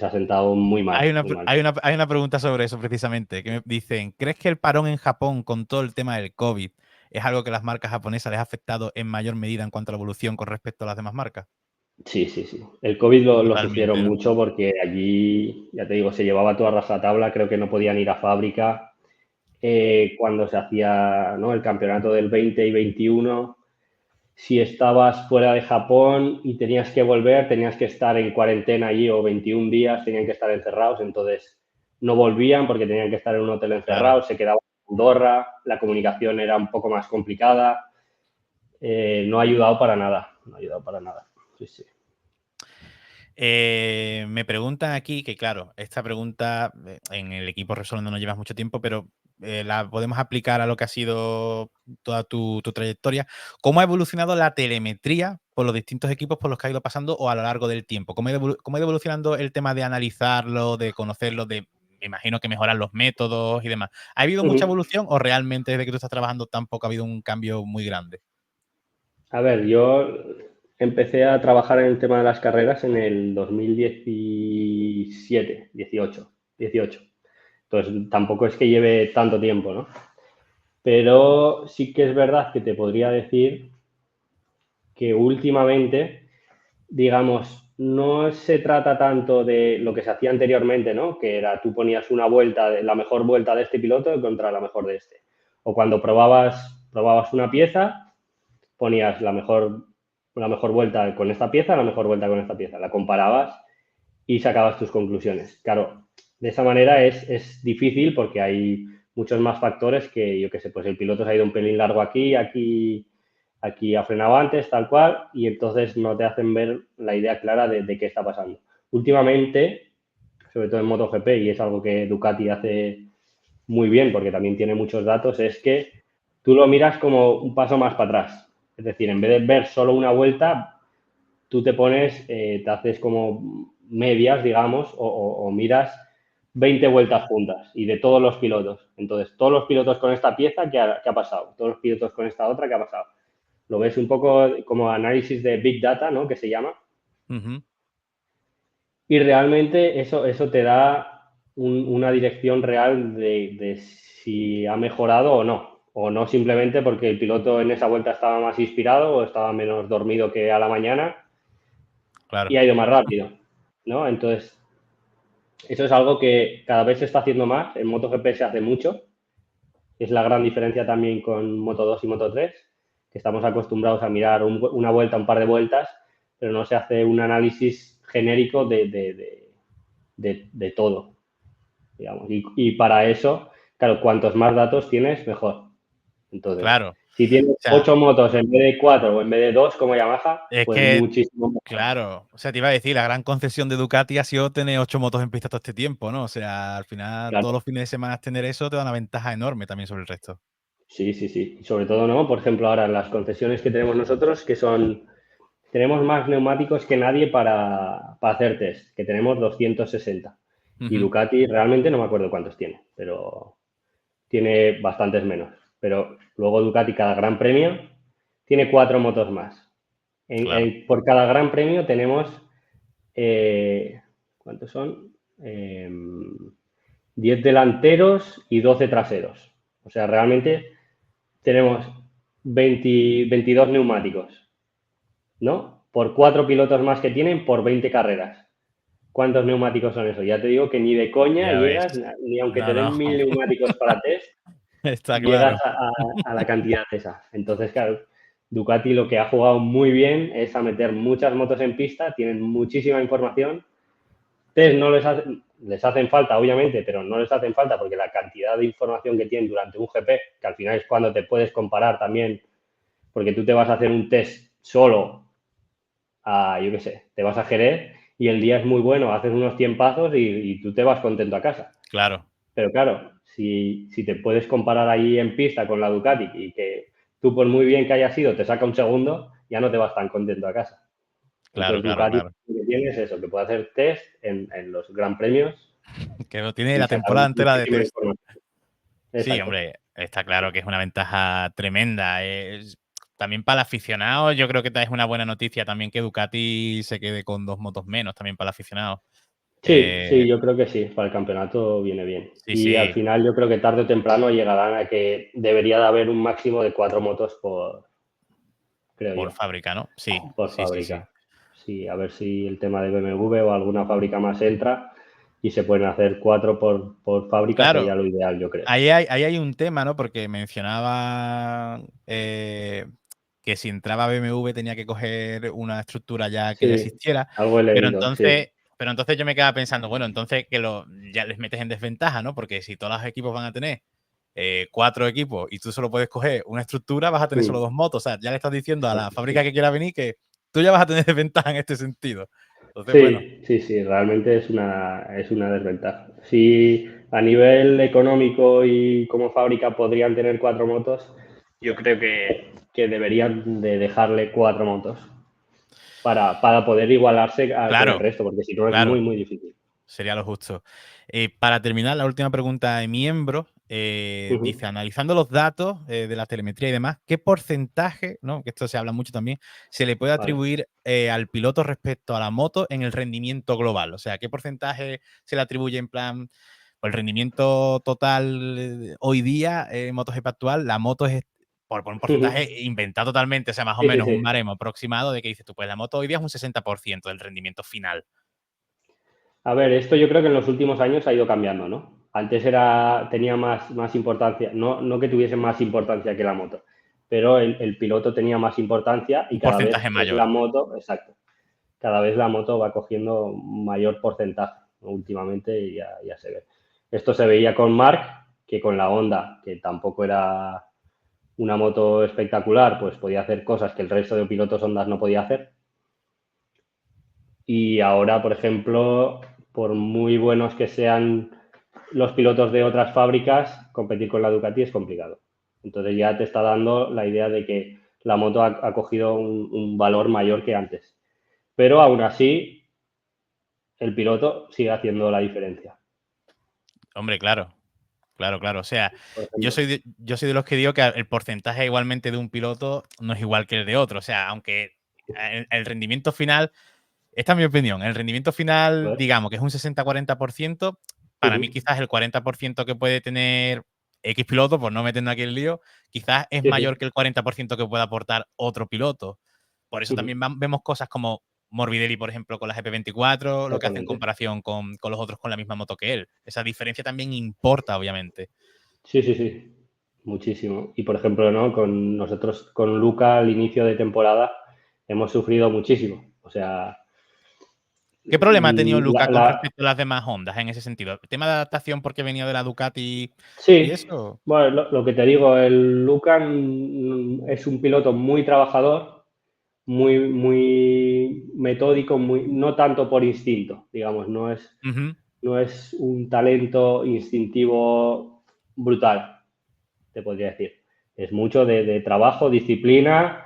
ha sentado muy mal, muy mal. Hay una pregunta sobre eso precisamente, que me dicen, ¿crees que el parón en Japón con todo el tema del COVID es algo que las marcas japonesas les ha afectado en mayor medida en cuanto a la evolución con respecto a las demás marcas? Sí, sí, sí. El COVID lo sufrieron Totalmente, ¿no? mucho porque allí, ya te digo, se llevaba todo a rajatabla, creo que no podían ir a fábrica. Cuando se hacía, ¿no?, el campeonato del 20 y 21, si estabas fuera de Japón y tenías que volver, tenías que estar en cuarentena allí o 21 días, tenían que estar encerrados, entonces no volvían porque tenían que estar en un hotel Claro. encerrado, se quedaban en Andorra, la comunicación era un poco más complicada, no ha ayudado para nada, no ha ayudado para nada. Sí, sí. Me preguntan aquí que, claro, esta pregunta en el equipo Repsol no nos llevas mucho tiempo, pero la podemos aplicar a lo que ha sido toda tu trayectoria. ¿Cómo ha evolucionado la telemetría por los distintos equipos por los que ha ido pasando o a lo largo del tiempo? ¿Cómo ha ido evolucionando el tema de analizarlo, de conocerlo, de, me imagino que mejorar los métodos y demás? ¿Ha habido mucha Uh-huh. evolución o realmente desde que tú estás trabajando tampoco ha habido un cambio muy grande? A ver, yo empecé a trabajar en el tema de las carreras en el 2017, 18. Entonces, tampoco es que lleve tanto tiempo, ¿no? Pero sí que es verdad que te podría decir que últimamente, digamos, no se trata tanto de lo que se hacía anteriormente, ¿no? Que era tú ponías una vuelta, la mejor vuelta de este piloto contra la mejor de este. O cuando probabas una pieza, ponías la mejor vuelta con esta pieza, la mejor vuelta con esta pieza. La comparabas y sacabas tus conclusiones. Claro, de esa manera es difícil porque hay muchos más factores que, yo qué sé, pues el piloto se ha ido un pelín largo aquí ha frenado antes, tal cual, y entonces no te hacen ver la idea clara de qué está pasando. Últimamente, sobre todo en MotoGP, y es algo que Ducati hace muy bien porque también tiene muchos datos, es que tú lo miras como un paso más para atrás. Es decir, en vez de ver solo una vuelta, tú te pones, te haces como medias, digamos, o miras 20 vueltas juntas y de todos los pilotos. Entonces, todos los pilotos con esta pieza, ¿qué ha pasado? Todos los pilotos con esta otra, ¿qué ha pasado? Lo ves un poco como análisis de Big Data, ¿no? Que se llama. Ujú. Y realmente eso te da una dirección real de si ha mejorado o no. O no simplemente porque el piloto en esa vuelta estaba más inspirado o estaba menos dormido que a la mañana Claro. y ha ido más rápido, ¿no? Entonces, eso es algo que cada vez se está haciendo más. En MotoGP se hace mucho. Es la gran diferencia también con Moto2 y Moto3, que estamos acostumbrados a mirar una vuelta, un par de vueltas, pero no se hace un análisis genérico de todo, digamos. Y para eso, claro, cuantos más datos tienes, mejor. Entonces, Claro. si tienes O sea, 8 motos en vez de 4 o en vez de 2 como Yamaha, es pues que, muchísimo mejor. claro, o sea, te iba a decir, la gran concesión de Ducati ha sido tener 8 motos en pista todo este tiempo, ¿no? O sea, al final, Claro. todos los fines de semana tener eso te da una ventaja enorme también sobre el resto. Sí, sí, sí. Y sobre todo, ¿no? Por ejemplo, ahora en las concesiones que tenemos nosotros, que son, tenemos más neumáticos que nadie para hacer test, que tenemos 260. Y Ujú, Ducati realmente no me acuerdo cuántos tiene, pero tiene bastantes menos. Pero luego Ducati cada gran premio tiene 4 motos más. claro. Por cada gran premio tenemos, ¿cuántos son? 10 delanteros y 12 traseros. O sea, realmente tenemos 22 neumáticos, ¿no? Por 4 pilotos más que tienen por 20 carreras. ¿Cuántos neumáticos son eso? Ya te digo que ni de coña Ya ves. llegas, ni aunque No, te no, den 1000 neumáticos para test, está llegas claro. a la cantidad esa. Entonces, claro, Ducati lo que ha jugado muy bien es a meter muchas motos en pista, tienen muchísima información. Test no les hacen falta, obviamente, pero no les hacen falta porque la cantidad de información que tienen durante un GP, que al final es cuando te puedes comparar también, porque tú te vas a hacer un test solo a, yo qué sé, te vas a Jerez y el día es muy bueno, haces unos tiempazos y tú te vas contento a casa. Claro, Pero claro, si te puedes comparar ahí en pista con la Ducati y que tú por muy bien que haya sido te saca un segundo, ya no te vas tan contento a casa. claro, Entonces claro, Ducati claro. lo que tiene es eso, que puede hacer test en los gran premios Que lo tiene y la sacar temporada entera de muchísima test. información. Sí, Exacto. hombre, está claro que es una ventaja tremenda. También para el aficionado, yo creo que es una buena noticia también que Ducati se quede con 2 motos menos, también para el aficionado. Sí, Eh, sí, yo creo que sí, para el campeonato viene bien. sí, Y al sí, final yo creo que tarde o temprano llegarán a que debería de haber un máximo de 4 motos creo por yo, fábrica, ¿no? Sí, por sí, sí, sí. fábrica. Sí, a ver si el tema de BMW o alguna fábrica más entra y se pueden hacer 4 por fábrica, sería Claro, lo ideal, yo creo. ahí hay un tema, ¿no? Porque mencionaba que si entraba BMW tenía que coger una estructura ya que Sí, existiera, algo he pero leído, sí. entonces, pero entonces yo me quedaba pensando, bueno, entonces ya les metes en desventaja, ¿no? Porque si todos los equipos van a tener 4 equipos y tú solo puedes coger una estructura, vas a tener solo Mm, 2 motos. O sea, ya le estás diciendo a la exacto, fábrica sí. que quiera venir que tú ya vas a tener desventaja en este sentido. Entonces, bueno, Sí, sí, sí, realmente es una desventaja. Si a nivel económico y como fábrica podrían tener 4 motos, yo creo que deberían de dejarle 4 motos para poder igualarse con el claro, resto, porque si no es muy, claro. muy difícil. Sería lo justo. Para terminar, la última pregunta de miembro, Ujú. dice, analizando los datos de la telemetría y demás, ¿qué porcentaje, ¿no? Que esto se habla mucho también, se le puede Vale. atribuir al piloto respecto a la moto en el rendimiento global? O sea, ¿qué porcentaje se le atribuye en plan, pues el rendimiento total hoy día en MotoGP actual? La moto es, por un porcentaje Ujú. inventado totalmente, o sea, más o Sí, sí, menos un sí. baremo aproximado de que dices tú, pues la moto hoy día es un 60% del rendimiento final. A ver, esto yo creo que en los últimos años ha ido cambiando, ¿no? Antes tenía más importancia, no que tuviese más importancia que la moto, pero el piloto tenía más importancia y Un cada porcentaje vez es la mayor. moto, exacto, cada vez la moto va cogiendo mayor porcentaje, ¿no? Últimamente ya se ve. Esto se veía con Marc, que con la Honda, que tampoco era una moto espectacular, pues podía hacer cosas que el resto de pilotos Hondas no podía hacer. Y ahora, por ejemplo, por muy buenos que sean los pilotos de otras fábricas, competir con la Ducati es complicado. Entonces ya te está dando la idea de que la moto ha cogido un valor mayor que antes. Pero aún así, el piloto sigue haciendo la diferencia. Hombre, claro, claro, claro. O sea, Por yo ejemplo. soy de los que digo que el porcentaje igualmente de un piloto no es igual que el de otro. O sea, aunque el rendimiento final, esta es mi opinión, el rendimiento A final, ver. digamos que es un 60-40%, para mí Uh-huh. quizás el 40% que puede tener X piloto, por no meternos aquí en el lío, quizás es Sí, mayor sí. que el 40% que pueda aportar otro piloto. Por eso Uh-huh. también vemos cosas como Morbidelli, por ejemplo, con la GP24, lo que hace en Exactamente. comparación con los otros con la misma moto que él. Esa diferencia también importa, obviamente. Sí, sí, sí. Muchísimo. Y por ejemplo, ¿no? Con nosotros, con Luca, al inicio de temporada, hemos sufrido muchísimo. O sea, ¿Qué problema ha tenido Y Luca con respecto a las demás Hondas en ese sentido? ¿El tema de adaptación porque venía de la Ducati y sí, eso? bueno, lo que te digo, el Lucan es un piloto muy trabajador, muy metódico, no tanto por instinto, digamos, Ujú. no es un talento instintivo brutal, te podría decir. Es mucho de trabajo, disciplina,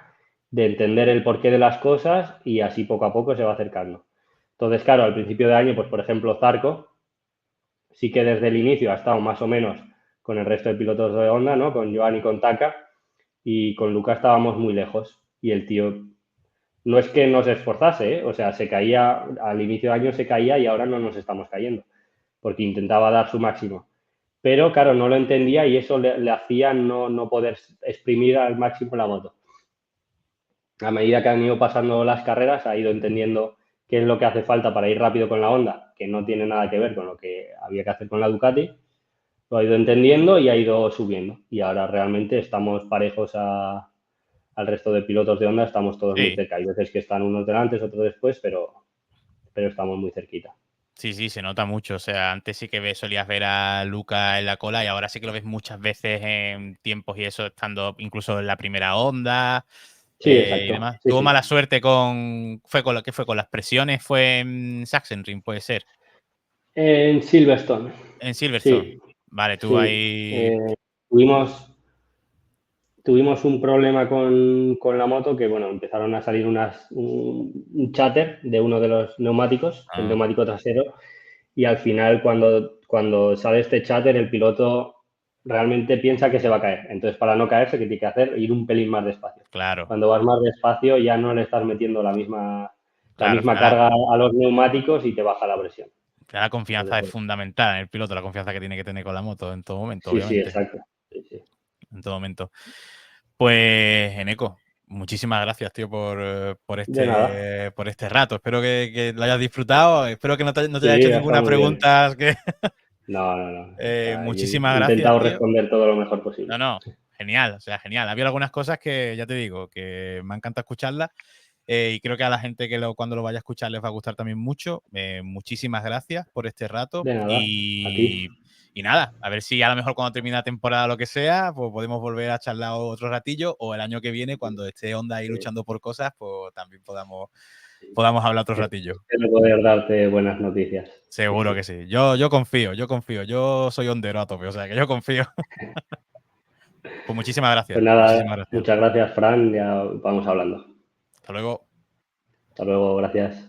de entender el porqué de las cosas y así poco a poco se va acercando. Entonces, claro, al principio de año, pues por ejemplo, Zarco, sí que desde el inicio ha estado más o menos con el resto de pilotos de Honda, ¿no? Con Joan y con Taka, y con Luca estábamos muy lejos. Y el tío no es que no se esforzase, ¿eh? O sea, se caía, al inicio de año se caía y ahora no nos estamos cayendo, porque intentaba dar su máximo. Pero claro, no lo entendía y eso le hacía no poder exprimir al máximo la moto. A medida que han ido pasando las carreras, ha ido entendiendo qué es lo que hace falta para ir rápido con la Honda, que no tiene nada que ver con lo que había que hacer con la Ducati. Lo ha ido entendiendo y ha ido subiendo. Y ahora realmente estamos parejos al resto de pilotos de Honda, estamos todos muy Sí. cerca. Hay veces que están unos delante, otros después, pero estamos muy cerquita. Sí, sí, se nota mucho. O sea, antes sí que solías ver a Luca en la cola y ahora sí que lo ves muchas veces en tiempos y eso, estando incluso en la primera onda Sí, y exacto. demás. Sí, Tuvo sí. mala suerte con lo que fue con las presiones, fue en Sachsenring, puede ser, En Silverstone, en Silverstone. sí, Vale, tú sí. ahí. Tuvimos, tuvimos un problema con la moto que, bueno, empezaron a salir un cháter de uno de los neumáticos, del Ah, neumático trasero, y al final cuando sale este cháter el piloto realmente piensa que se va a caer. Entonces, para no caerse, ¿qué tiene que hacer? Ir un pelín más despacio. claro, Cuando vas más despacio ya no le estás metiendo la claro. Al misma final, carga a los neumáticos y te baja la presión. la confianza Entonces, es pues, fundamental en el piloto, la confianza que tiene que tener con la moto en todo momento, sí, sí, obviamente. exacto. Sí, sí. En todo momento. Pues, Eneco, muchísimas gracias, tío, De nada. por este rato. Espero que lo hayas disfrutado. Espero que no te haya hecho Sí, ha ninguna estado muy bien. pregunta. No, no, no. O sea, yo Muchísimas he gracias, intentado tío. responder todo lo mejor No, posible. no, genial, o sea, genial. Había algunas cosas que, ya te digo, que me encanta escucharlas y creo que a la gente que cuando lo vaya a escuchar les va a gustar también mucho. Muchísimas gracias por este rato De nada. A ti. y nada, a ver si a lo mejor cuando termine la temporada o lo que sea, pues podemos volver a charlar otro ratillo o el año que viene cuando esté Honda ahí Sí, luchando por cosas, pues también sí. podamos hablar otro ratillo. Espero poder darte buenas noticias. Sí, Seguro sí. que sí. Yo confío, yo soy hondero a tope, o sea que yo confío. Pues muchísimas Pues gracias, muchísimas nada, gracias. muchas gracias, Fran. Ya vamos hablando. Hasta luego. Hasta luego, gracias.